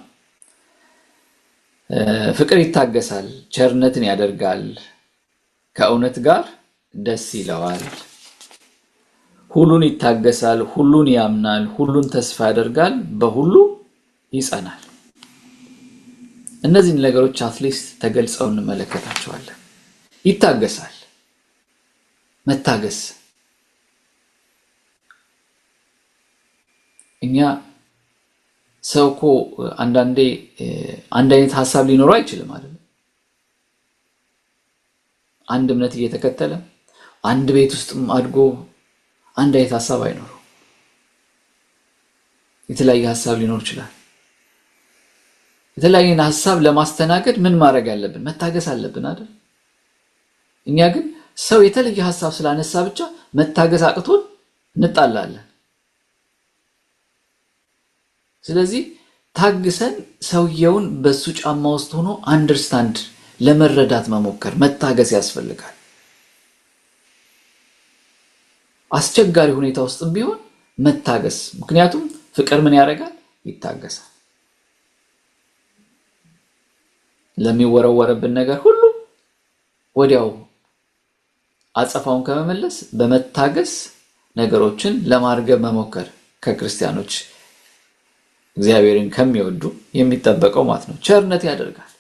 ፍቅር ይታገሳል፣ ቸርነትን ያደርጋል፣ ከእውነት ጋር ደስ ይለዋል፣ ሁሉን ይታገሳል፣ ሁሉን ያምናል፣ ሁሉን ተስፋ ያደርጋል፣ በሁሉ ይጸናል። እነዚህን ነገሮች አትሊስት ተገልጸው እንመለከታቸዋለን። ይታገሳል፣ መታገስ እኛ ሰው እኮ አንዳንዴ አንድ አይነት ሐሳብ ሊኖረው አይችልም አይደል? አንድ እምነት እየተከተለ አንድ ቤት ውስጥም አድጎ አንድ አይነት ሐሳብ አይኖረው። የተለያየ ሐሳብ ሊኖር ይችላል። የተለያየ ሐሳብ ለማስተናገድ ምን ማድረግ አለብን? መታገስ አለብን አይደል? እኛ ግን ሰው የተለየ ሐሳብ ስላነሳ ብቻ መታገስ አቅቶን እንጣላለን። ስለዚህ ታግሰን ሰውየውን በሱ ጫማ ውስጥ ሆኖ አንደርስታንድ ለመረዳት መሞከር መታገስ ያስፈልጋል። አስቸጋሪ ሁኔታ ውስጥም ቢሆን መታገስ። ምክንያቱም ፍቅር ምን ያደርጋል? ይታገሳል። ለሚወረወረብን ነገር ሁሉ ወዲያው አጸፋውን ከመመለስ በመታገስ ነገሮችን ለማርገብ መሞከር ከክርስቲያኖች እግዚአብሔርን ከሚወዱ የሚጠበቀው ማለት ነው። ቸርነት ያደርጋል።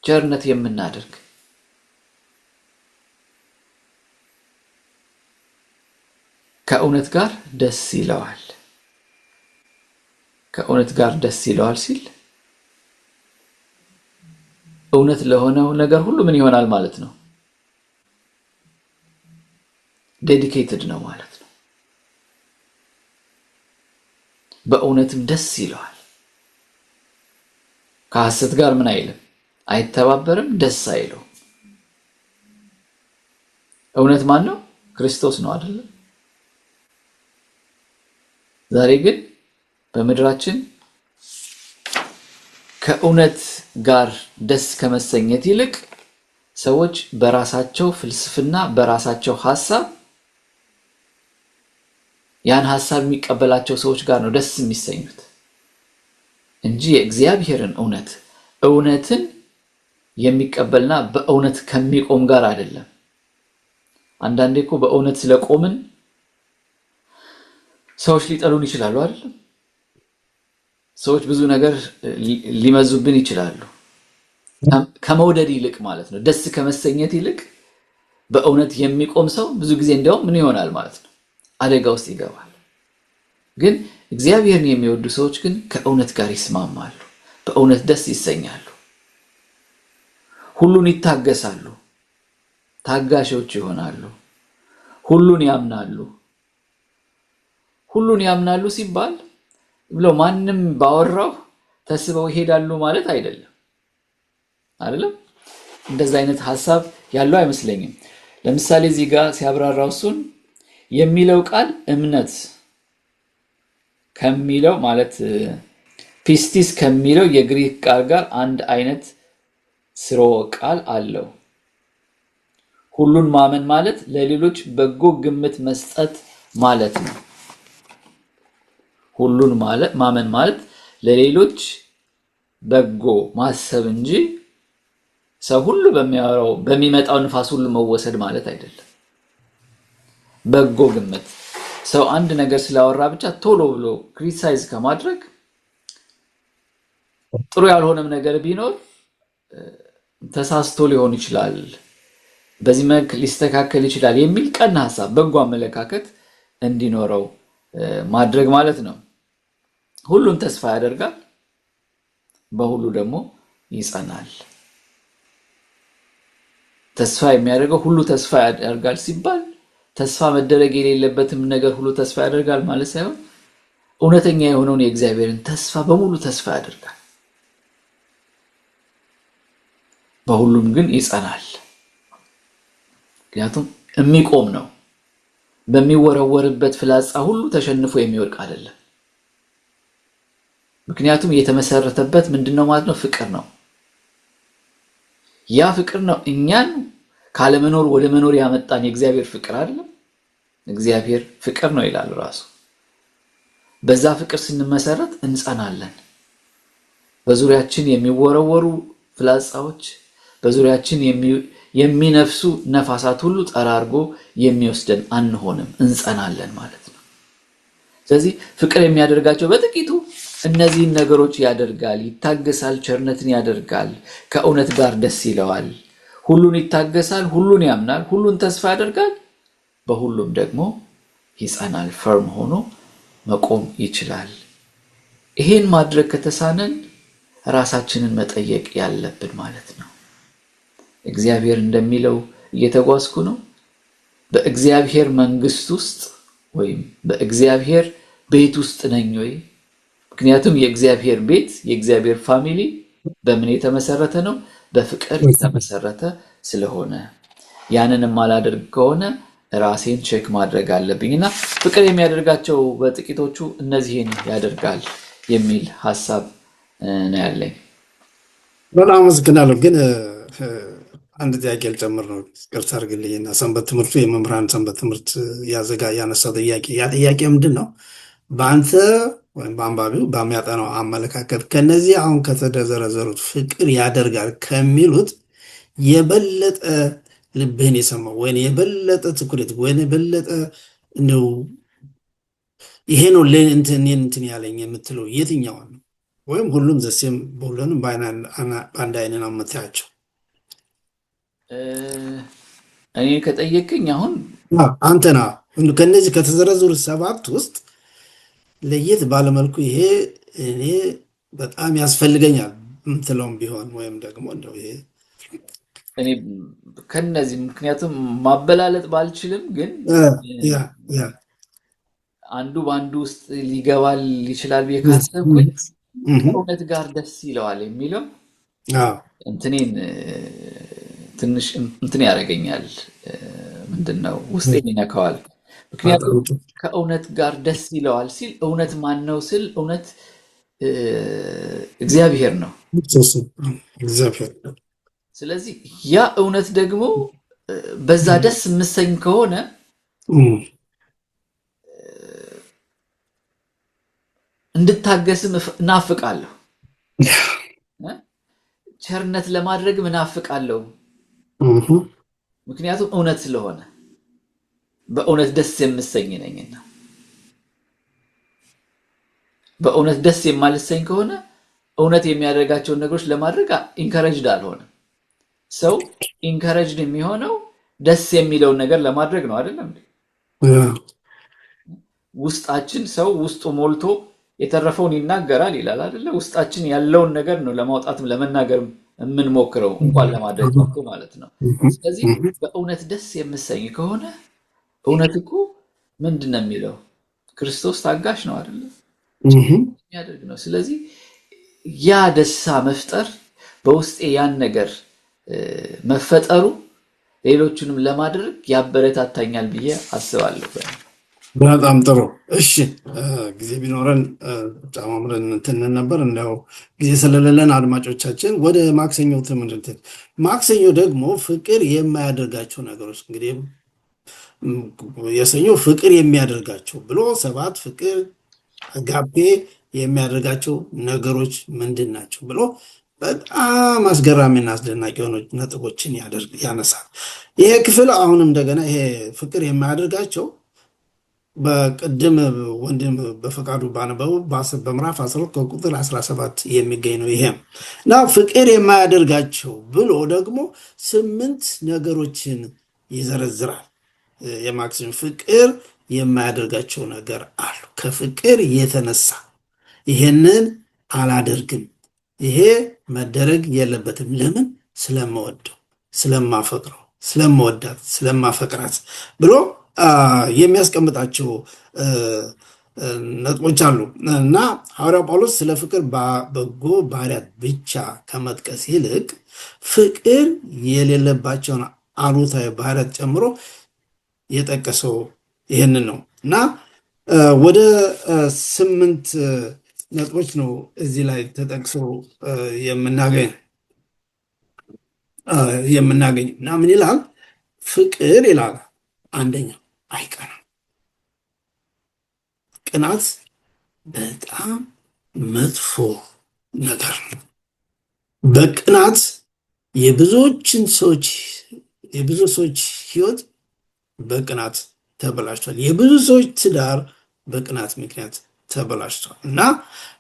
ቸርነት የምናደርግ ከእውነት ጋር ደስ ይለዋል። ከእውነት ጋር ደስ ይለዋል ሲል እውነት ለሆነው ነገር ሁሉ ምን ይሆናል ማለት ነው? ዴዲኬትድ ነው ማለት ነው። በእውነትም ደስ ይለዋል። ከሐሰት ጋር ምን አይልም? አይተባበርም፣ ደስ አይለው። እውነት ማን ነው? ክርስቶስ ነው አይደል? ዛሬ ግን በምድራችን ከእውነት ጋር ደስ ከመሰኘት ይልቅ ሰዎች በራሳቸው ፍልስፍና በራሳቸው ሐሳብ ያን ሐሳብ የሚቀበላቸው ሰዎች ጋር ነው ደስ የሚሰኙት እንጂ የእግዚአብሔርን እውነትን የሚቀበልና በእውነት ከሚቆም ጋር አይደለም። አንዳንዴ እኮ በእውነት ስለቆምን ሰዎች ሊጠሉን ይችላሉ አይደል? ሰዎች ብዙ ነገር ሊመዙብን ይችላሉ። ከመውደድ ይልቅ ማለት ነው፣ ደስ ከመሰኘት ይልቅ በእውነት የሚቆም ሰው ብዙ ጊዜ እንደውም ምን ይሆናል ማለት ነው? አደጋ ውስጥ ይገባል። ግን እግዚአብሔርን የሚወዱ ሰዎች ግን ከእውነት ጋር ይስማማሉ፣ በእውነት ደስ ይሰኛሉ፣ ሁሉን ይታገሳሉ፣ ታጋሾች ይሆናሉ፣ ሁሉን ያምናሉ። ሁሉን ያምናሉ ሲባል ብለው ማንም ባወራው ተስበው ይሄዳሉ ማለት አይደለም። እንደዛ አይነት ሐሳብ ያለው አይመስለኝም። ለምሳሌ እዚህ ጋር ሲያብራራው እሱን የሚለው ቃል እምነት ከሚለው ማለት ፒስቲስ ከሚለው የግሪክ ቃል ጋር አንድ አይነት ስርወ ቃል አለው። ሁሉን ማመን ማለት ለሌሎች በጎ ግምት መስጠት ማለት ነው። ሁሉን ማመን ማለት ለሌሎች በጎ ማሰብ እንጂ ሰው ሁሉ በሚያወራው በሚመጣው ንፋስ ሁሉ መወሰድ ማለት አይደለም። በጎ ግምት ሰው አንድ ነገር ስላወራ ብቻ ቶሎ ብሎ ክሪቲሳይዝ ከማድረግ ጥሩ ያልሆነም ነገር ቢኖር ተሳስቶ ሊሆን ይችላል፣ በዚህ መልክ ሊስተካከል ይችላል የሚል ቀና ሐሳብ በጎ አመለካከት እንዲኖረው ማድረግ ማለት ነው። ሁሉን ተስፋ ያደርጋል፣ በሁሉ ደግሞ ይጸናል። ተስፋ የሚያደርገው ሁሉ ተስፋ ያደርጋል ሲባል ተስፋ መደረግ የሌለበትም ነገር ሁሉ ተስፋ ያደርጋል ማለት ሳይሆን እውነተኛ የሆነውን የእግዚአብሔርን ተስፋ በሙሉ ተስፋ ያደርጋል፣ በሁሉም ግን ይጸናል። ምክንያቱም የሚቆም ነው። በሚወረወርበት ፍላጻ ሁሉ ተሸንፎ የሚወድቅ አይደለም። ምክንያቱም የተመሰረተበት ምንድነው ማለት ነው? ፍቅር ነው። ያ ፍቅር ነው እኛን ካለመኖር ወደ መኖር ያመጣን የእግዚአብሔር ፍቅር አይደለም። እግዚአብሔር ፍቅር ነው ይላል ራሱ። በዛ ፍቅር ስንመሰረት እንጸናለን። በዙሪያችን የሚወረወሩ ፍላጻዎች፣ በዙሪያችን የሚነፍሱ ነፋሳት ሁሉ ጠራርጎ የሚወስደን አንሆንም፣ እንጸናለን ማለት ነው። ስለዚህ ፍቅር የሚያደርጋቸው በጥቂቱ እነዚህን ነገሮች ያደርጋል። ይታገሳል፣ ቸርነትን ያደርጋል፣ ከእውነት ጋር ደስ ይለዋል፣ ሁሉን ይታገሳል፣ ሁሉን ያምናል፣ ሁሉን ተስፋ ያደርጋል፣ በሁሉም ደግሞ ይጸናል። ፈርም ሆኖ መቆም ይችላል። ይሄን ማድረግ ከተሳነን ራሳችንን መጠየቅ ያለብን ማለት ነው። እግዚአብሔር እንደሚለው እየተጓዝኩ ነው? በእግዚአብሔር መንግስት ውስጥ ወይም በእግዚአብሔር ቤት ውስጥ ነኝ ወይ? ምክንያቱም የእግዚአብሔር ቤት የእግዚአብሔር ፋሚሊ በምን የተመሰረተ ነው? በፍቅር የተመሰረተ ስለሆነ ያንንም አላደርግ ከሆነ ራሴን ቼክ ማድረግ አለብኝና ፍቅር የሚያደርጋቸው በጥቂቶቹ እነዚህን ያደርጋል የሚል ሐሳብ ነው ያለኝ። በጣም አመሰግናለሁ። ግን አንድ ጥያቄ ልጨምር ነው፣ ይቅርታ አድርግልኝና ሰንበት ትምህርቱ የመምህራን ሰንበት ትምህርት ያነሳው ጥያቄ ያ ጥያቄ ምንድን ነው? በአንተ ወይም በአንባቢው በሚያጠናው አመለካከት ከነዚህ አሁን ከተዘረዘሩት ፍቅር ያደርጋል ከሚሉት የበለጠ ልብህን የሰማው ወይም የበለጠ ትኩረት ወይም የበለጠ እንደው ይሄ ነው እንትን ያለኝ የምትለው የትኛው ነው? ወይም ሁሉም ዘሴም በሁሉንም በአንድ አይን ነው የምታያቸው? እኔ ከጠየቅኝ አሁን አንተና ከነዚህ ከተዘረዘሩ ሰባት ውስጥ ለየት ባለመልኩ ይሄ እኔ በጣም ያስፈልገኛል ምትለውም ቢሆን ወይም ደግሞ እንደው ይሄ እኔ ከነዚህ ምክንያቱም ማበላለጥ ባልችልም ግን ያ ያ አንዱ በአንዱ ውስጥ ሊገባል ይችላል ብዬ ካሰብኩኝ ከእውነት ጋር ደስ ይለዋል የሚለው እንትኔን ትንሽ እንትን ያደርገኛል። ምንድን ነው ውስጤን ይነካዋል። ምክንያቱም ከእውነት ጋር ደስ ይለዋል ሲል እውነት ማን ነው ስል እውነት እግዚአብሔር ነው። ስለዚህ ያ እውነት ደግሞ በዛ ደስ የምሰኝ ከሆነ እንድታገስም እናፍቃለሁ። ቸርነት ለማድረግ እናፍቃለሁ። ምክንያቱም እውነት ስለሆነ በእውነት ደስ የምሰኝ ነኝና። በእውነት ደስ የማልሰኝ ከሆነ እውነት የሚያደርጋቸውን ነገሮች ለማድረግ ኢንከረጅድ አልሆነም። ሰው ኢንከረጅድ የሚሆነው ደስ የሚለውን ነገር ለማድረግ ነው አይደለም? ውስጣችን ሰው ውስጡ ሞልቶ የተረፈውን ይናገራል ይላል አይደለ? ውስጣችን ያለውን ነገር ነው ለማውጣትም ለመናገር የምንሞክረው እንኳን ለማድረግ ማለት ነው። ስለዚህ በእውነት ደስ የምሰኝ ከሆነ እውነት እኮ ምንድን ነው የሚለው? ክርስቶስ ታጋሽ ነው አይደለ? የሚያደርግ ነው። ስለዚህ ያ ደስታ መፍጠር በውስጤ ያን ነገር መፈጠሩ ሌሎቹንም ለማድረግ ያበረታታኛል ብዬ አስባለሁ። በጣም ጥሩ። እሺ ጊዜ ቢኖረን ጫማምረን እንትን ነበር፣ እንደው ጊዜ ስለሌለን አድማጮቻችን ወደ ማክሰኞው ትምህርት። ማክሰኞ ደግሞ ፍቅር የማያደርጋቸው ነገሮች እንግዲህ የሰኞ ፍቅር የሚያደርጋቸው ብሎ ሰባት ፍቅር አጋፔ የሚያደርጋቸው ነገሮች ምንድን ናቸው ብሎ በጣም አስገራሚና አስደናቂ የሆኑ ነጥቦችን ያነሳል። ይሄ ክፍል አሁንም እንደገና ይሄ ፍቅር የማያደርጋቸው በቅድም ወንድም በፈቃዱ ባነበቡ በምዕራፍ 12 ከቁጥር 17 የሚገኝ ነው። ይሄም እና ፍቅር የማያደርጋቸው ብሎ ደግሞ 8 ነገሮችን ይዘረዝራል። የማክሲም ፍቅር የማያደርጋቸው ነገር አሉ። ከፍቅር የተነሳ ይሄንን አላደርግም፣ ይሄ መደረግ የለበትም። ለምን? ስለምወደው፣ ስለማፈቅረው፣ ስለምወዳት፣ ስለማፈቅራት ብሎ የሚያስቀምጣቸው ነጥቦች አሉ እና ሐዋርያው ጳውሎስ ስለ ፍቅር በጎ ባህሪያት ብቻ ከመጥቀስ ይልቅ ፍቅር የሌለባቸውን አሉታዊ ባህሪያት ጨምሮ የጠቀሰው ይህንን ነው እና ወደ 8 ነጥቦች ነው እዚህ ላይ ተጠቅሶ የምናገኝ እና ምን ይላል? ፍቅር ይላል አንደኛ አይቀናም። ቅናት በጣም መጥፎ ነገር ነው። በቅናት የብዙ ሰዎች ህይወት በቅናት ተበላሽቷል። የብዙ ሰዎች ትዳር በቅናት ምክንያት ተበላሽቷል እና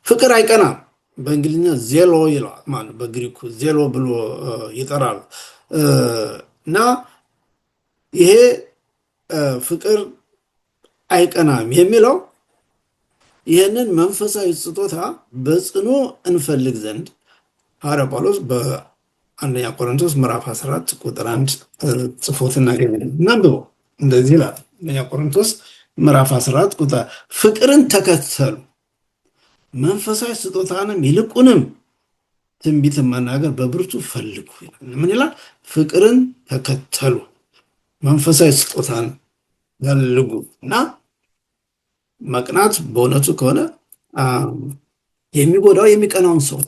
ፍቅር አይቀናም። በእንግሊዝኛ ዜሎ ይለዋል ማለት በግሪኩ ዜሎ ብሎ ይጠራሉ እና ይሄ ፍቅር አይቀናም የሚለው ይህንን መንፈሳዊ ስጦታ በጽኑ እንፈልግ ዘንድ ሐዋርያ ጳውሎስ በአንደኛ ቆሮንቶስ ምዕራፍ 14 ቁጥር 1 ጽፎት እናገኛለን። እናንብበው። እንደዚህ ይላል አንደኛ ቆሮንቶስ ምዕራፍ 14 ቁጥር ፍቅርን ተከተሉ፣ መንፈሳዊ ስጦታንም ይልቁንም ትንቢትን መናገር በብርቱ ፈልጉ ይላል። ምን ይላል? ፍቅርን ተከተሉ፣ መንፈሳዊ ስጦታን ፈልጉ እና መቅናት በእውነቱ ከሆነ የሚጎዳው የሚቀናውን ሰው።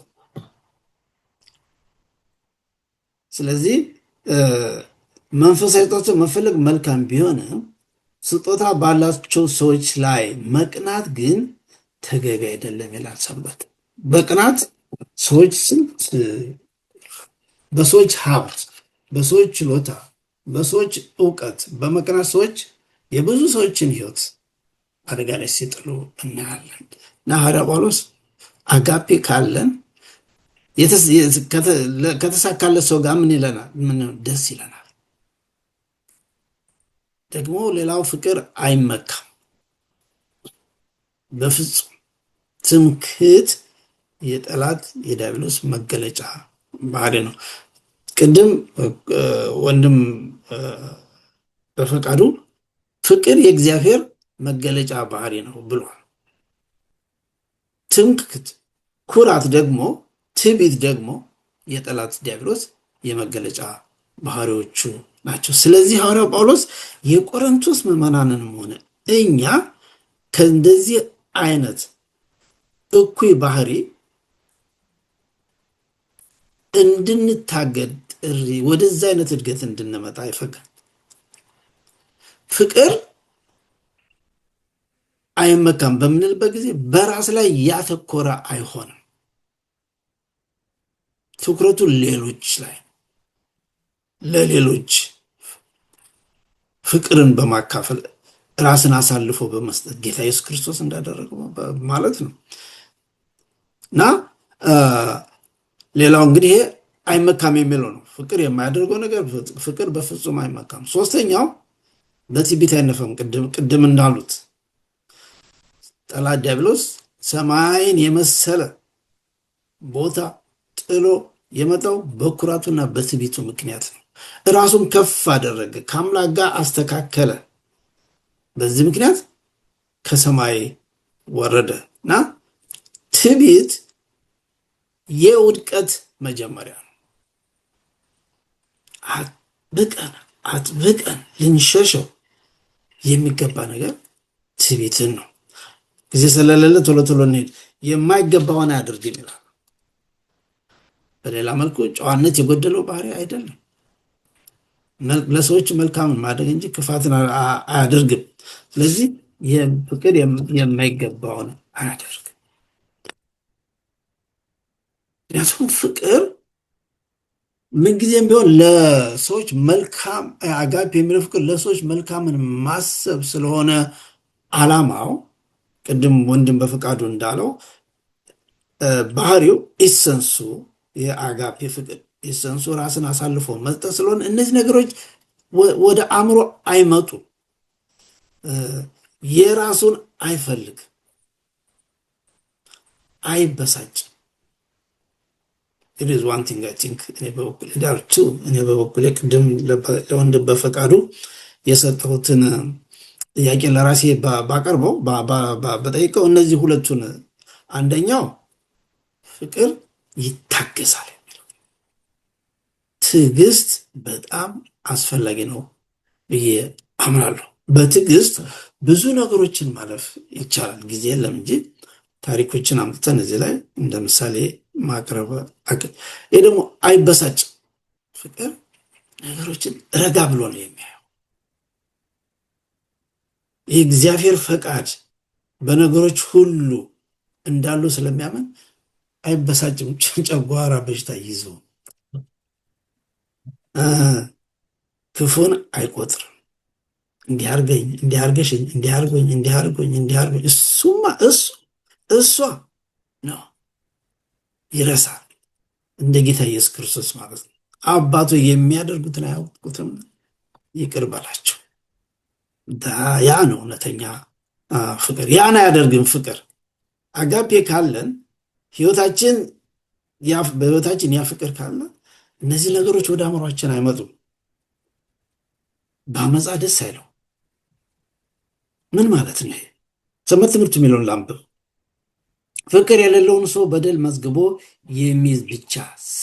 ስለዚህ መንፈሳዊ ስጦታ መፈለግ መልካም ቢሆንም ስጦታ ባላቸው ሰዎች ላይ መቅናት ግን ተገቢ አይደለም ይላል ሰንበት። በቅናት ሰዎች በሰዎች ሀብት፣ በሰዎች ችሎታ፣ በሰዎች እውቀት በመቅናት ሰዎች የብዙ ሰዎችን ህይወት አደጋ ላይ ሲጥሉ እናያለን እና ሐዋርያ ጳውሎስ አጋፔ ካለን ከተሳካለት ሰው ጋር ምን ይለናል? ምን ደስ ይለናል። ደግሞ ሌላው ፍቅር አይመካም በፍጹም። ትምክህት የጠላት የዲያብሎስ መገለጫ ባህሪ ነው። ቅድም ወንድም በፈቃዱ ፍቅር የእግዚአብሔር መገለጫ ባህሪ ነው ብሏል። ትምክህት፣ ኩራት ደግሞ ትዕቢት ደግሞ የጠላት ዲያብሎስ የመገለጫ ባህሪዎቹ ናቸው። ስለዚህ ሐዋርያው ጳውሎስ የቆሮንቶስ ምዕመናንንም ሆነ እኛ ከእንደዚህ አይነት እኩይ ባህሪ እንድንታገድ ጥሪ ወደዛ አይነት እድገት እንድንመጣ ይፈቅዳል። ፍቅር አይመካም በምንልበት ጊዜ በራስ ላይ ያተኮረ አይሆንም። ትኩረቱ ሌሎች ላይ ለሌሎች ፍቅርን በማካፈል ራስን አሳልፎ በመስጠት ጌታ ኢየሱስ ክርስቶስ እንዳደረገው ማለት ነው። እና ሌላው እንግዲህ አይመካም የሚለው ነው። ፍቅር የማያደርገው ነገር ፍቅር በፍጹም አይመካም። ሶስተኛው በትዕቢት አይነፈም። ቅድም እንዳሉት ጠላት ዲያብሎስ ሰማይን የመሰለ ቦታ ጥሎ የመጣው በኩራቱና በትዕቢቱ ምክንያት ነው። ራሱን ከፍ አደረገ፣ ከአምላክ ጋር አስተካከለ። በዚህ ምክንያት ከሰማይ ወረደ እና ትዕቢት የውድቀት መጀመሪያ ነው። አጥብቀን ልንሸሸው የሚገባ ነገር ትዕቢትን ነው። ጊዜ ስለሌለ ቶሎ ቶሎ እንሂድ። የማይገባውን አያድርግም ይላል። በሌላ መልኩ ጨዋነት የጎደለው ባህሪ አይደለም። ለሰዎች መልካምን ማድረግ እንጂ ክፋትን አያደርግም። ስለዚህ ፍቅር የማይገባውን አያደርግም። ምክንያቱም ፍቅር ምንጊዜም ቢሆን ለሰዎች መልካም አጋፔ የሚለው ፍቅር ለሰዎች መልካምን ማሰብ ስለሆነ ዓላማው ቅድም ወንድም በፈቃዱ እንዳለው ባህሪው ኢሰንሱ የአጋፔ ፍቅር ኢሰንሱ ራስን አሳልፎ መስጠት ስለሆነ እነዚህ ነገሮች ወደ አእምሮ አይመጡም። የራሱን አይፈልግ፣ አይበሳጭ። it is one thing I think እኔ በበኩሌ ቅድም ለወንድም በፈቃዱ የሰጠሁትን ጥያቄ ለራሴ ባቀርበው በጠይቀው እነዚህ ሁለቱን አንደኛው ፍቅር ይታገሳል የሚለው ትዕግስት በጣም አስፈላጊ ነው ብዬ አምናለሁ። በትዕግስት ብዙ ነገሮችን ማለፍ ይቻላል። ጊዜ የለም እንጂ ታሪኮችን አምጥተን እዚህ ላይ እንደ ምሳሌ ማቅረብ ይህ ደግሞ አይበሳጭም። ፍቅር ነገሮችን ረጋ ብሎ ነው የሚያየው። የእግዚአብሔር ፈቃድ በነገሮች ሁሉ እንዳሉ ስለሚያምን አይበሳጭም። ጨጓራ በሽታ ይዞ ክፉን አይቆጥርም። እንዲያርገኝ እንዲያርገሽኝ እንዲያርጎኝ እንዲያርጎኝ እንዲያርጎኝ እሷ ነው ይረሳል። እንደ ጌታ ኢየሱስ ክርስቶስ ማለት ነው። አባቱ የሚያደርጉትን አያውቁትም፣ ይቅር በላቸው። ያ ነው እውነተኛ ፍቅር። ያን አያደርግም ፍቅር። አጋፔ ካለን በህይወታችን ያ ፍቅር ካለ እነዚህ ነገሮች ወደ አእምሯችን አይመጡም። በአመፃ ደስ አይለው። ምን ማለት ነው? ሰንበት ትምህርት የሚለውን ላንብብ። ፍቅር የሌለውን ሰው በደል መዝግቦ የሚይዝ ብቻ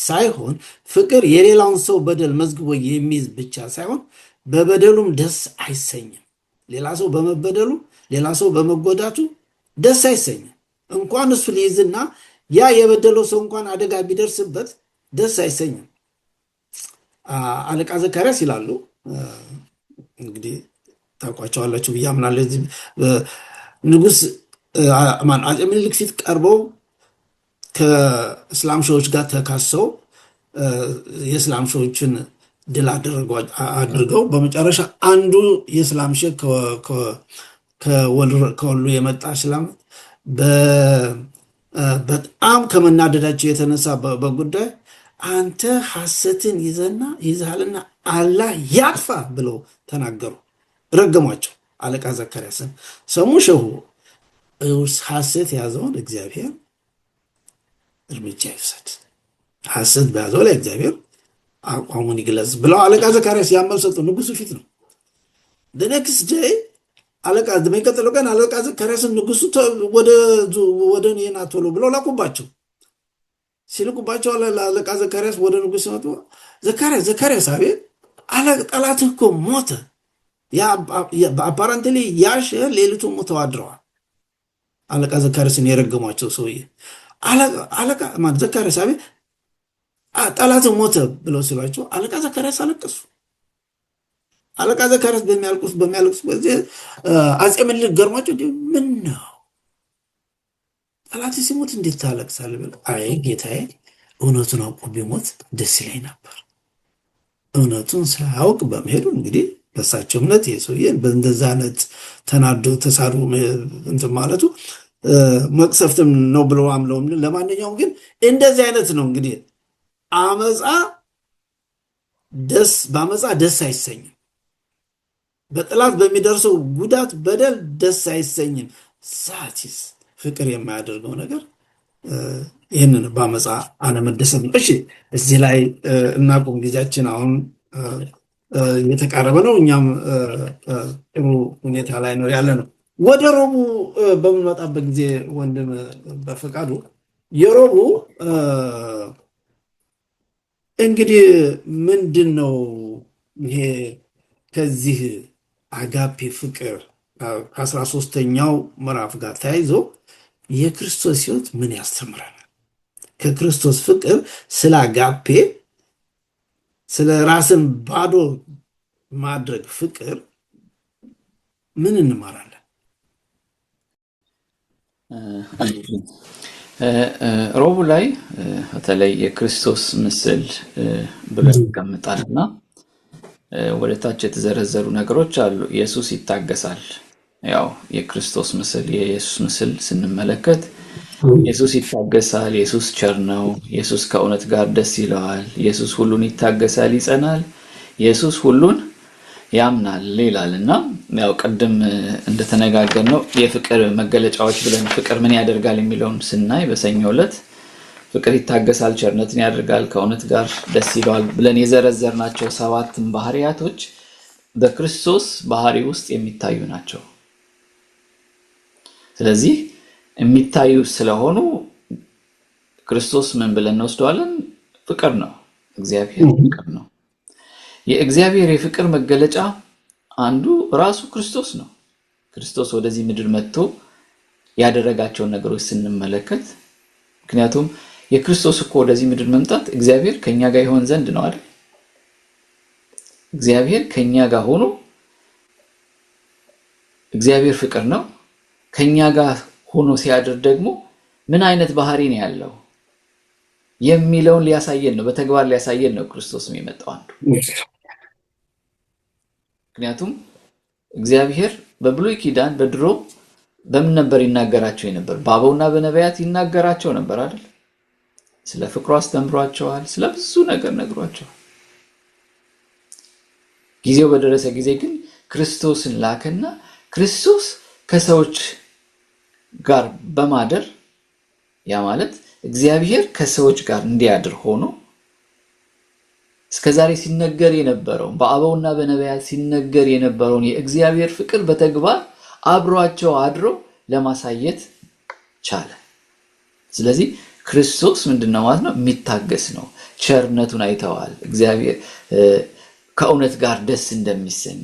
ሳይሆን ፍቅር የሌላውን ሰው በደል መዝግቦ የሚይዝ ብቻ ሳይሆን በበደሉም ደስ አይሰኝም። ሌላ ሰው በመበደሉ ሌላ ሰው በመጎዳቱ ደስ አይሰኝም። እንኳን እሱ ሊይዝና ያ የበደለው ሰው እንኳን አደጋ ቢደርስበት ደስ አይሰኝም። አለቃ ዘካርያስ ይላሉ፣ እንግዲህ ታውቋቸዋላችሁ ብዬ አምናለሁ። ንጉሥ አፄ ምኒልክ ፊት ቀርበው ከእስላም ሸዎች ጋር ተካሰው የእስላም ሸዎችን ድል አድርገው በመጨረሻ አንዱ የእስላም ሼህ ከወሎ የመጣ እስላም በጣም ከመናደዳቸው የተነሳ በጉዳይ አንተ ሐሰትን ይዘሃልና አላህ ያጥፋ ብለው ተናገሩ። ረገሟቸው። አለቃ ዘካርያስን ሰሙ ሸሁ ሐሰት የያዘውን እግዚአብሔር እርምጃ ይውሰድ፣ ሐሰት በያዘው ላይ እግዚአብሔር አቋሙን ይግለጽ ብለው አለቃ ዘካርያስ ያመል ሰጡ። ንጉሱ ፊት ነው። ኔክስት ዴይ አለቃ በሚቀጥለው ቀን አለቃ ዘካርያስን ንጉሱ ወደ እኔ ና ቶሎ ብለው ላኩባቸው። ሲልኩባቸው አለቃ ዘካርያስ ወደ ንጉስ ሲመጡ ዘካርያስ አቤት፣ ጠላትህ እኮ ሞተ። አፓረንትሊ ያሸ ሌሊቱ ሞተው አድረዋል። አለቃ ዘካርያስን የረገሟቸው ሰውዬ አለቃ ዘካርያስ አቤት፣ ጠላትህ ሞተ ብለው ሲሏቸው አለቃ ዘካርያስ አለቀሱ። አለቃ ዘካርያስ በሚያለቅሱ ጊዜ አፄ ምኒልክ ገርሟቸው ምን ነው ጠላት ሲሞት እንዴት ታለቅሳለህ ብለው፣ አይ ጌታዬ እውነቱን አውቆ ቢሞት ደስ ይለኝ ነበር። እውነቱን ሳያውቅ በመሄዱ እንግዲህ በሳቸው እምነት የሰውዬን በእንደዛ አይነት ተናዶ ተሳዱ እንትን ማለቱ መቅሰፍትም ነው ብለው አምለው። ለማንኛውም ግን እንደዚህ አይነት ነው እንግዲህ በአመፃ ደስ አይሰኝም። በጠላት በሚደርሰው ጉዳት በደል ደስ አይሰኝም። ዛቲስ ፍቅር የማያደርገው ነገር ይህንን በአመፃ አለመደሰት ነው። እሺ እዚህ ላይ እናቁም። ጊዜያችን አሁን እየተቃረበ ነው። እኛም ጥሩ ሁኔታ ላይ ነው ያለ ነው። ወደ ሮቡ በምንመጣበት ጊዜ ወንድም በፈቃዱ የሮቡ እንግዲህ ምንድን ነው ይሄ ከዚህ አጋፔ ፍቅር ከ13ኛው ምዕራፍ ጋር ተያይዞ የክርስቶስ ሕይወት ምን ያስተምረናል? ከክርስቶስ ፍቅር ስለ አጋፔ ስለ ራስን ባዶ ማድረግ ፍቅር ምን እንማራለን? ሮቡ ላይ በተለይ የክርስቶስ ምስል ብለን ይቀምጣልና ወደ ታች የተዘረዘሩ ነገሮች አሉ። ኢየሱስ ይታገሳል። ያው የክርስቶስ ምስል የኢየሱስ ምስል ስንመለከት ኢየሱስ ይታገሳል፣ ኢየሱስ ቸር ነው፣ ኢየሱስ ከእውነት ጋር ደስ ይለዋል፣ ኢየሱስ ሁሉን ይታገሳል፣ ይጸናል፣ ኢየሱስ ሁሉን ያምናል ይላልና ያው ቀደም እንደተነጋገርነው የፍቅር መገለጫዎች ብለን ፍቅር ምን ያደርጋል የሚለውን ስናይ በሰኞው ዕለት ፍቅር ይታገሳል፣ ቸርነትን ያደርጋል፣ ከእውነት ጋር ደስ ይለዋል ብለን የዘረዘርናቸው 7 ባህሪያቶች በክርስቶስ ባህሪ ውስጥ የሚታዩ ናቸው። ስለዚህ የሚታዩ ስለሆኑ ክርስቶስ ምን ብለን እንወስደዋለን? ፍቅር ነው። እግዚአብሔር ፍቅር ነው። የእግዚአብሔር የፍቅር መገለጫ አንዱ ራሱ ክርስቶስ ነው። ክርስቶስ ወደዚህ ምድር መጥቶ ያደረጋቸውን ነገሮች ስንመለከት ምክንያቱም የክርስቶስ እኮ ወደዚህ ምድር መምጣት እግዚአብሔር ከኛ ጋር ይሆን ዘንድ ነው አይደል? እግዚአብሔር ከኛ ጋር ሆኖ እግዚአብሔር ፍቅር ነው። ከኛ ጋር ሆኖ ሲያድር ደግሞ ምን አይነት ባህሪ ነው ያለው የሚለውን ሊያሳየን ነው፣ በተግባር ሊያሳየን ነው ክርስቶስም የመጣው አንዱ። ምክንያቱም እግዚአብሔር በብሉይ ኪዳን በድሮ በምን ነበር ይናገራቸው የነበር? በአበውና በነቢያት ይናገራቸው ነበር አይደል? ስለ ፍቅሩ አስተምሯቸዋል፣ ስለ ብዙ ነገር ነግሯቸዋል። ጊዜው በደረሰ ጊዜ ግን ክርስቶስን ላከና ክርስቶስ ከሰዎች ጋር በማደር ያ ማለት እግዚአብሔር ከሰዎች ጋር እንዲያድር ሆኖ እስከዛሬ ሲነገር የነበረው በአበውና በነቢያት ሲነገር የነበረውን የእግዚአብሔር ፍቅር በተግባር አብሯቸው አድሮ ለማሳየት ቻለ። ስለዚህ ክርስቶስ ምንድነው ማለት ነው? የሚታገስ ነው። ቸርነቱን አይተዋል። እግዚአብሔር ከእውነት ጋር ደስ እንደሚሰኝ፣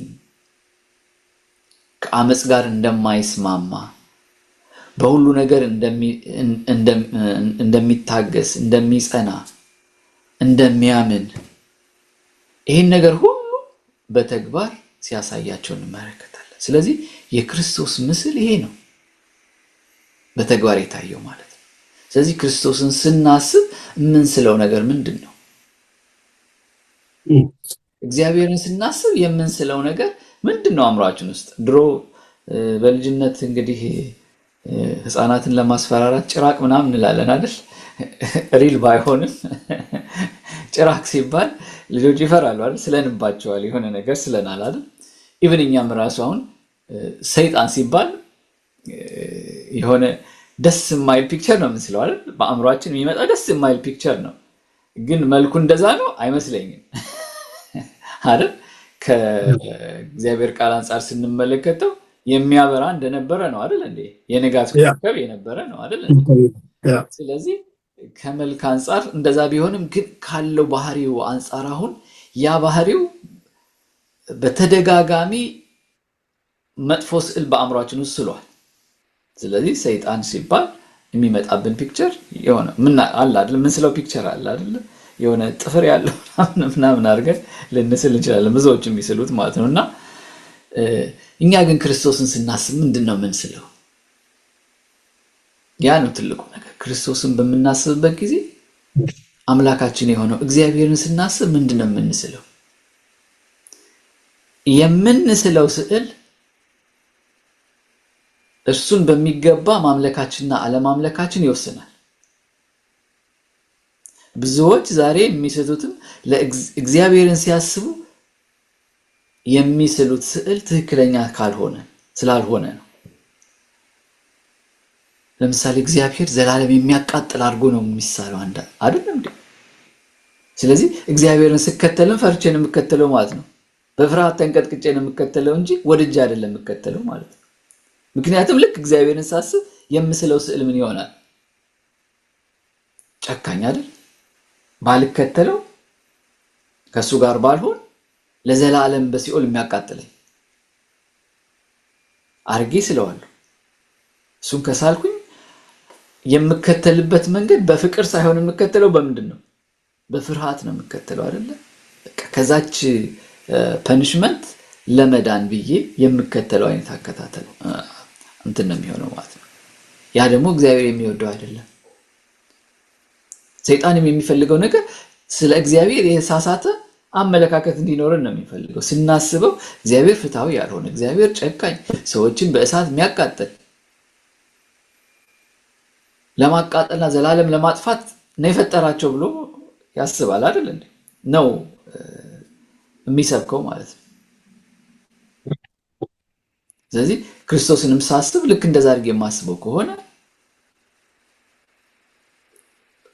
ከአመጽ ጋር እንደማይስማማ፣ በሁሉ ነገር እንደሚታገስ፣ እንደሚጸና፣ እንደሚያምን ይህን ነገር ሁሉ በተግባር ሲያሳያቸው እንመለከታለን። ስለዚህ የክርስቶስ ምስል ይሄ ነው፣ በተግባር የታየው ማለት ነው። ስለዚህ ክርስቶስን ስናስብ የምንስለው ነገር ምንድን ነው? እግዚአብሔርን ስናስብ የምንስለው ነገር ምንድን ነው? አእምሯችን ውስጥ ድሮ በልጅነት እንግዲህ ህፃናትን ለማስፈራራት ጭራቅ ምናምን እንላለን አይደል? ሪል ባይሆንም ጭራቅ ሲባል ልጆች ይፈራሉ አይደል? ስለንባቸዋል፣ የሆነ ነገር ስለናል አይደል? ኢቭን እኛም ራሱ አሁን ሰይጣን ሲባል የሆነ ደስ የማይል ፒክቸር ነው የምንስለው አይደል? በአእምሯችን የሚመጣ ደስ የማይል ፒክቸር ነው፣ ግን መልኩ እንደዛ ነው አይመስለኝም አይደል? ከእግዚአብሔር ቃል አንጻር ስንመለከተው የሚያበራ እንደነበረ ነው አይደል እንዴ? የንጋት ኮከብ የነበረ ነው አይደል እንዴ? ስለዚህ ከመልክ አንጻር እንደዛ ቢሆንም ግን ካለው ባህሪው አንጻር አሁን ያ ባህሪው በተደጋጋሚ መጥፎ ስዕል በአእምሯችን ውስጥ ስሏል። ስለዚህ ሰይጣን ሲባል የሚመጣብን ፒክቸር የሆነ ምን አለ አይደል? ምን ስለው ፒክቸር አለ አይደል? የሆነ ጥፍር ያለው ምናምን አድርገን ልንስል እንችላለን፣ ብዙዎች የሚስሉት ማለት ነው። እና እኛ ግን ክርስቶስን ስናስብ ምንድን ነው የምንስለው? ያ ነው ትልቁ ነገር። ክርስቶስን በምናስብበት ጊዜ አምላካችን የሆነው እግዚአብሔርን ስናስብ ምንድን ነው የምንስለው? የምንስለው ስዕል እርሱን በሚገባ ማምለካችንና አለማምለካችን ይወስናል። ብዙዎች ዛሬ የሚስቱትም እግዚአብሔርን ሲያስቡ የሚስሉት ስዕል ትክክለኛ ስላልሆነ ነው። ለምሳሌ እግዚአብሔር ዘላለም የሚያቃጥል አድርጎ ነው የሚሳለው አይደለም እንዴ? ስለዚህ እግዚአብሔርን ስከተልን ፈርቼን የምከተለው ማለት ነው። በፍርሃት ተንቀጥቅጬ ነው የምከተለው እንጂ ወድጄ አይደለም የምከተለው ማለት ነው። ምክንያቱም ልክ እግዚአብሔርን ሳስብ የምስለው ስዕል ምን ይሆናል? ጨካኝ አይደል? ባልከተለው ከሱ ጋር ባልሆን ለዘላለም በሲኦል የሚያቃጥለኝ አርጌ ስለዋለሁ። እሱን ከሳልኩኝ የምከተልበት መንገድ በፍቅር ሳይሆን የምከተለው በምንድን ነው? በፍርሃት ነው የምከተለው አይደለ? ከዛች ፐኒሽመንት ለመዳን ብዬ የምከተለው አይነት አከታተል እንትን ነው የሚሆነው ማለት ነው። ያ ደግሞ እግዚአብሔር የሚወደው አይደለም። ሰይጣንም የሚፈልገው ነገር ስለ እግዚአብሔር የተሳሳተ አመለካከት እንዲኖረን ነው የሚፈልገው። ስናስበው እግዚአብሔር ፍትሃዊ ያልሆነ፣ እግዚአብሔር ጨካኝ፣ ሰዎችን በእሳት የሚያቃጥል፣ ለማቃጠልና ዘላለም ለማጥፋት ነው የፈጠራቸው ብሎ ያስባል አይደል እንዴ? ነው የሚሰብከው ማለት ነው። ስለዚህ ክርስቶስንም ሳስብ ልክ እንደዛ አድርጌ የማስበው ከሆነ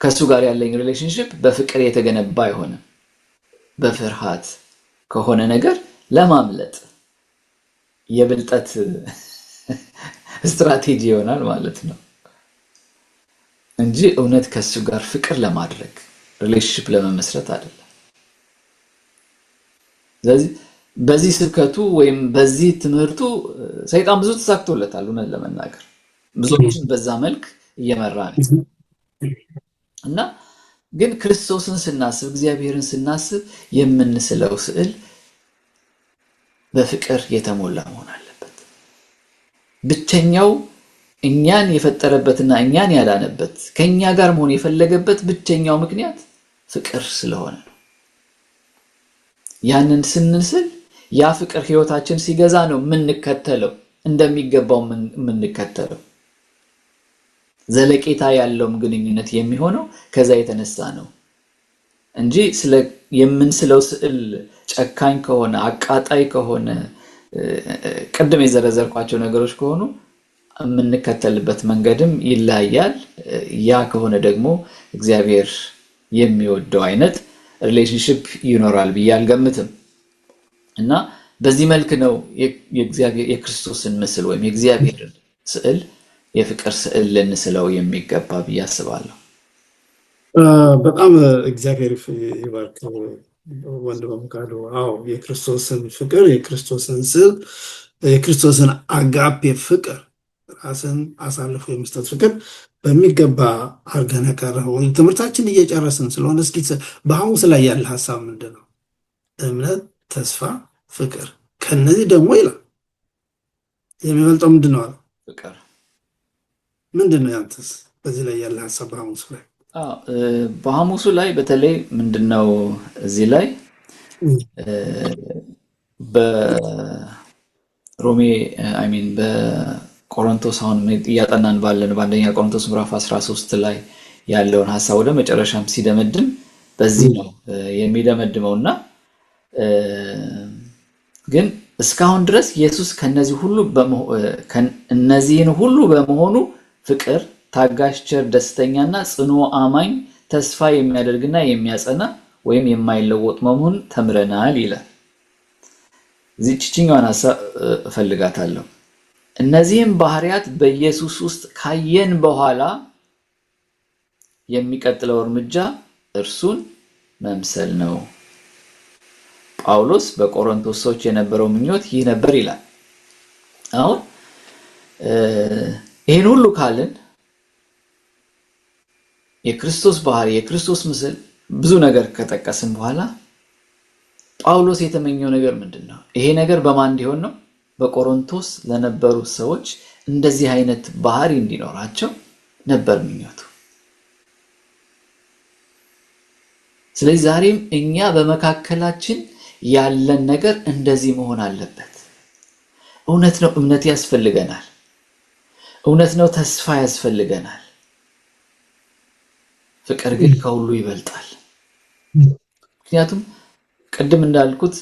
ከሱ ጋር ያለኝ ሪሌሽንሽፕ በፍቅር የተገነባ አይሆንም። በፍርሃት ከሆነ ነገር ለማምለጥ የብልጠት ስትራቴጂ ይሆናል ማለት ነው እንጂ እውነት ከሱ ጋር ፍቅር ለማድረግ ሪሌሽንሽፕ ለመመስረት አይደለም። ስለዚህ በዚህ ስብከቱ ወይም በዚህ ትምህርቱ ሰይጣን ብዙ ተሳክቶለታል። እውነት ለመናገር ብዙዎችን በዛ መልክ እየመራ ነው እና ግን ክርስቶስን ስናስብ እግዚአብሔርን ስናስብ የምንስለው ስዕል በፍቅር የተሞላ መሆን አለበት። ብቸኛው እኛን የፈጠረበትና እኛን ያዳነበት ከኛ ጋር መሆን የፈለገበት ብቸኛው ምክንያት ፍቅር ስለሆነ ነው። ያንን ስንስል ያ ፍቅር ህይወታችን ሲገዛ ነው የምንከተለው፣ እንደሚገባው የምንከተለው። ዘለቄታ ያለውም ግንኙነት የሚሆነው ከዛ የተነሳ ነው እንጂ የምንስለው ስዕል ጨካኝ ከሆነ፣ አቃጣይ ከሆነ፣ ቅድም የዘረዘርኳቸው ነገሮች ከሆኑ የምንከተልበት መንገድም ይለያያል። ያ ከሆነ ደግሞ እግዚአብሔር የሚወደው አይነት ሪሌሽንሽፕ ይኖራል ብዬ አልገምትም እና በዚህ መልክ ነው የክርስቶስን ምስል ወይም የእግዚአብሔርን ስዕል የፍቅር ስዕል ልንስለው የሚገባ ብዬ አስባለሁ። በጣም እግዚአብሔር ይባርክ ወንድም ካሉ። አዎ የክርስቶስን ፍቅር፣ የክርስቶስን ስዕል፣ የክርስቶስን አጋፔ ፍቅር፣ ራስን አሳልፎ የመስጠት ፍቅር በሚገባ አድርገን ያቀረበው። ትምህርታችን እየጨረስን ስለሆነ እስኪ በሐሙስ ላይ ያለ ሀሳብ ምንድን ነው? እምነት፣ ተስፋ፣ ፍቅር። ከነዚህ ደግሞ ይላል የሚበልጠው ምንድን ነው? ፍቅር። ምንድን ነው ያንተስ በዚህ ላይ ያለ ሀሳብ በሐሙሱ ላይ? በሐሙሱ ላይ በተለይ ምንድነው እዚህ ላይ በሮሜ በቆሮንቶስ አሁን እያጠናን ባለን በአንደኛ ቆሮንቶስ ምዕራፍ 13 ላይ ያለውን ሀሳብ ወደ መጨረሻም ሲደመድም በዚህ ነው የሚደመድመውና ግን እስካሁን ድረስ ኢየሱስ እነዚህን ሁሉ በመሆኑ ፍቅር፣ ታጋሽ፣ ቸር፣ ደስተኛና ጽኑ አማኝ፣ ተስፋ የሚያደርግና የሚያጸና ወይም የማይለወጥ መሆኑን ተምረናል ይላል። እዚህኛዋን ሐሳብ እፈልጋታለሁ። እነዚህም ባህሪያት በኢየሱስ ውስጥ ካየን በኋላ የሚቀጥለው እርምጃ እርሱን መምሰል ነው። ጳውሎስ በቆሮንቶስ ሰዎች የነበረው ምኞት ይህ ነበር ይላል። አሁን ይህን ሁሉ ካልን የክርስቶስ ባህሪ፣ የክርስቶስ ምስል ብዙ ነገር ከጠቀስን በኋላ ጳውሎስ የተመኘው ነገር ምንድን ነው? ይሄ ነገር በማን እንዲሆን ነው? በቆሮንቶስ ለነበሩ ሰዎች እንደዚህ አይነት ባህሪ እንዲኖራቸው ነበር ምኞቱ። ስለዚህ ዛሬም እኛ በመካከላችን ያለን ነገር እንደዚህ መሆን አለበት። እውነት ነው፣ እምነት ያስፈልገናል። እውነት ነው፣ ተስፋ ያስፈልገናል። ፍቅር ግን ከሁሉ ይበልጣል። ምክንያቱም ቅድም እንዳልኩት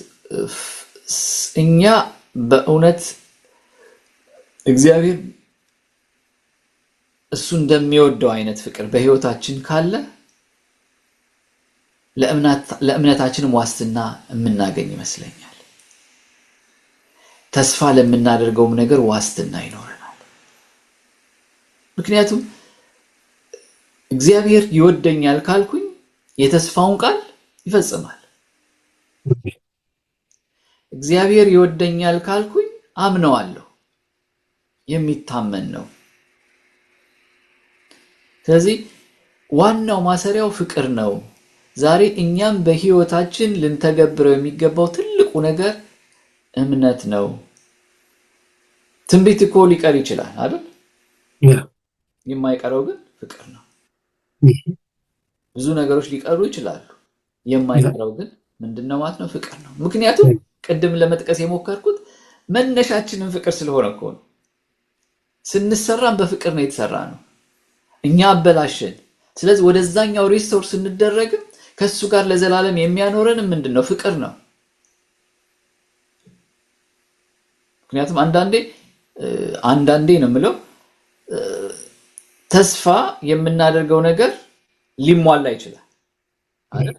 እኛ በእውነት እግዚአብሔር እሱ እንደሚወደው አይነት ፍቅር በህይወታችን ካለ ለእምነታችንም ዋስትና የምናገኝ ይመስለኛል። ተስፋ ለምናደርገውም ነገር ዋስትና ይኖረናል። ምክንያቱም እግዚአብሔር ይወደኛል ካልኩኝ የተስፋውን ቃል ይፈጽማል። እግዚአብሔር ይወደኛል ካልኩኝ አምነዋለሁ፣ የሚታመን ነው። ስለዚህ ዋናው ማሰሪያው ፍቅር ነው። ዛሬ እኛም በህይወታችን ልንተገብረው የሚገባው ትልቁ ነገር እምነት ነው። ትንቢት እኮ ሊቀር ይችላል አይደል? የማይቀረው ግን ፍቅር ነው። ብዙ ነገሮች ሊቀሩ ይችላሉ። የማይቀረው ግን ምንድነው ማለት ነው? ፍቅር ነው። ምክንያቱም ቅድም ለመጥቀስ የሞከርኩት መነሻችንን ፍቅር ስለሆነ እኮ ነው። ስንሰራም በፍቅር ነው የተሰራ ነው። እኛ አበላሸን። ስለዚህ ወደዛኛው ሪስቶር ስንደረግም ከሱ ጋር ለዘላለም የሚያኖረን ምንድነው? ፍቅር ነው። ምክንያቱም አንዳንዴ ነው የምለው ተስፋ የምናደርገው ነገር ሊሟላ ይችላል አይደል?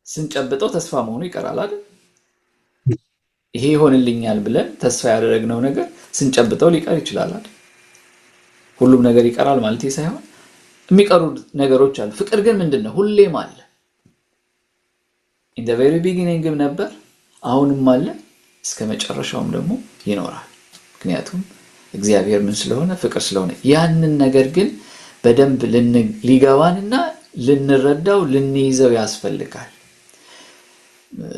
ስንጨብጠው ተስፋ መሆኑ ይቀራል አይደል? ይሄ ይሆንልኛል ብለን ተስፋ ያደረግነው ነገር ስንጨብጠው ሊቀር ይችላል አይደል? ሁሉም ነገር ይቀራል ማለት ሳይሆን የሚቀሩ ነገሮች አሉ። ፍቅር ግን ምንድነው? ሁሌም አለ። in the very beginning ነበር፣ አሁንም አለ፣ እስከ መጨረሻውም ደግሞ ይኖራል። ምክንያቱም እግዚአብሔር ምን ስለሆነ? ፍቅር ስለሆነ። ያንን ነገር ግን በደንብ ሊገባንና ልንረዳው ልንይዘው ያስፈልጋል።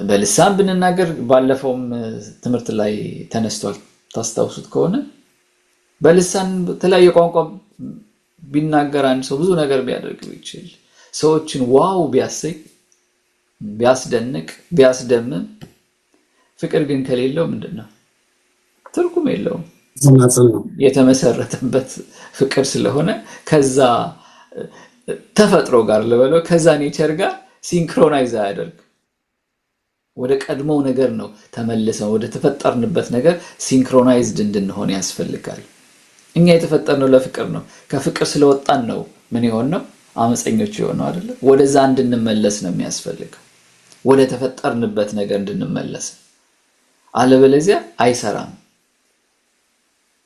በልሳን ብንናገር ባለፈውም ትምህርት ላይ ተነስቷል። ታስታውሱት ከሆነ በልሳን የተለያየ ቋንቋ ቢናገር አንድ ሰው ብዙ ነገር ቢያደርግ ቢችል ሰዎችን ዋው ቢያሰኝ ቢያስደንቅ ቢያስደምም ፍቅር ግን ከሌለው ምንድነው? ትርጉም የለውም። የተመሰረተበት ፍቅር ስለሆነ ከዛ ተፈጥሮ ጋር ለበለው ከዛ ኔቸር ጋር ሲንክሮናይዝ አያደርግ። ወደ ቀድሞው ነገር ነው ተመልሰን ወደ ተፈጠርንበት ነገር ሲንክሮናይዝድ እንድንሆን ያስፈልጋል። እኛ የተፈጠርነው ለፍቅር ነው። ከፍቅር ስለወጣን ነው ምን ይሆነው? አመፀኞች ይሆነው አይደለ? ወደዛ እንድንመለስ ነው የሚያስፈልገው። ወደ ተፈጠርንበት ነገር እንድንመለስ። አለበለዚያ አይሰራም።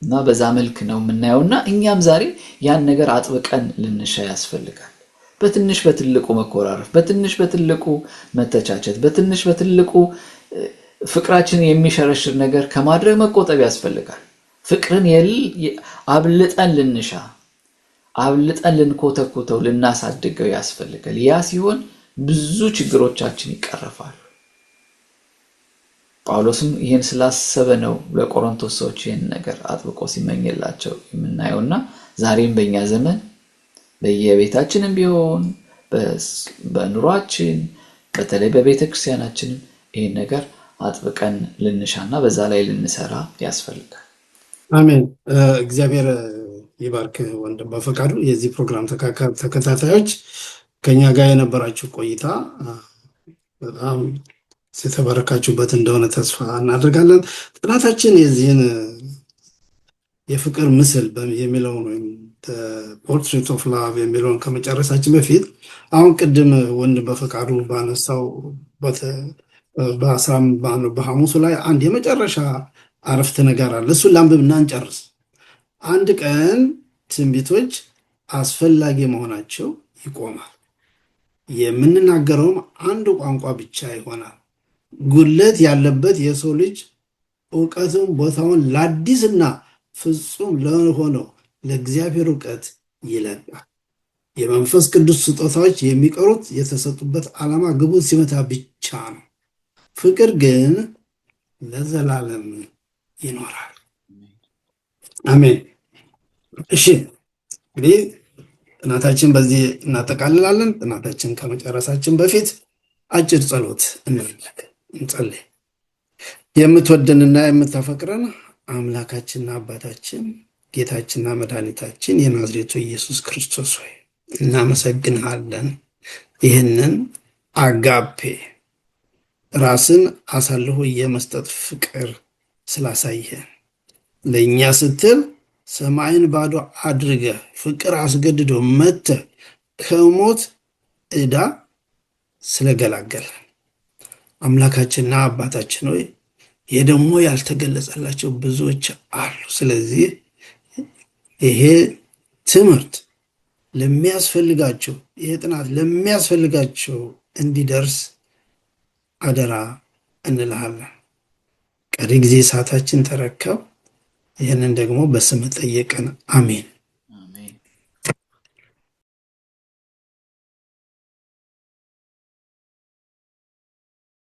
እና በዛ መልክ ነው የምናየውና እኛም ዛሬ ያን ነገር አጥብቀን ልንሻ ያስፈልጋል። በትንሽ በትልቁ መኮራረፍ፣ በትንሽ በትልቁ መተቻቸት፣ በትንሽ በትልቁ ፍቅራችን የሚሸረሽር ነገር ከማድረግ መቆጠብ ያስፈልጋል። ፍቅርን አብልጠን ልንሻ፣ አብልጠን ልንኮተኩተው፣ ልናሳድገው ያስፈልጋል። ያ ሲሆን ብዙ ችግሮቻችን ይቀርፋሉ። ጳውሎስም ይሄን ስላሰበ ነው ለቆሮንቶስ ሰዎች ይሄን ነገር አጥብቆ ሲመኝላቸው የምናየውና ዛሬም በእኛ ዘመን በየቤታችንም ቢሆን በኑሯችን በተለይ በቤተክርስቲያናችን ይሄን ነገር አጥብቀን ልንሻና በዛ ላይ ልንሰራ ያስፈልጋል። አሜን። እግዚአብሔር ይባርክ ወንድም በፈቃዱ። የዚህ ፕሮግራም ተከታታዮች ከኛ ጋር የነበራችሁ ቆይታ በጣም የተባረካችሁበት እንደሆነ ተስፋ እናደርጋለን። ጥናታችን የዚህን የፍቅር ምስል የሚለውን ወይም ፖርትሬት ኦፍ ላቭ የሚለውን ከመጨረሳችን በፊት አሁን ቅድም ወንድም በፈቃዱ ባነሳው በሐሙሱ ላይ አንድ የመጨረሻ አረፍተ ነገር አለ። እሱን ላንብብና እንጨርስ። አንድ ቀን ትንቢቶች አስፈላጊ መሆናቸው ይቆማል። የምንናገረውም አንድ ቋንቋ ብቻ ይሆናል። ጉድለት ያለበት የሰው ልጅ እውቀቱን ቦታውን ለአዲስና ፍጹም ለሆነው ለእግዚአብሔር እውቀት ይለቃል። የመንፈስ ቅዱስ ስጦታዎች የሚቀሩት የተሰጡበት ዓላማ ግቡን ሲመታ ብቻ ነው። ፍቅር ግን ለዘላለም ይኖራል። አሜን። እሺ እንግዲህ ጥናታችን በዚህ እናጠቃልላለን። ጥናታችን ከመጨረሳችን በፊት አጭር ጸሎት እንጸልይ። የምትወደንና የምታፈቅረን አምላካችንና አባታችን ጌታችንና መድኃኒታችን የናዝሬቱ ኢየሱስ ክርስቶስ ሆይ እናመሰግንሃለን። ይህንን አጋፔ ራስን አሳልፎ የመስጠት ፍቅር ስላሳየን ለእኛ ስትል ሰማይን ባዶ አድርገህ ፍቅር አስገድዶ መጥተህ ከሞት ዕዳ ስለገላገለን አምላካችንና አባታችን ሆይ ይህ ደግሞ ያልተገለጸላቸው ብዙዎች አሉ። ስለዚህ ይሄ ትምህርት ለሚያስፈልጋቸው ይሄ ጥናት ለሚያስፈልጋቸው እንዲደርስ አደራ እንልሃለን። ቀሪ ጊዜ ሰዓታችን ተረከብ። ይህንን ደግሞ በስም ጠየቀን። አሜን።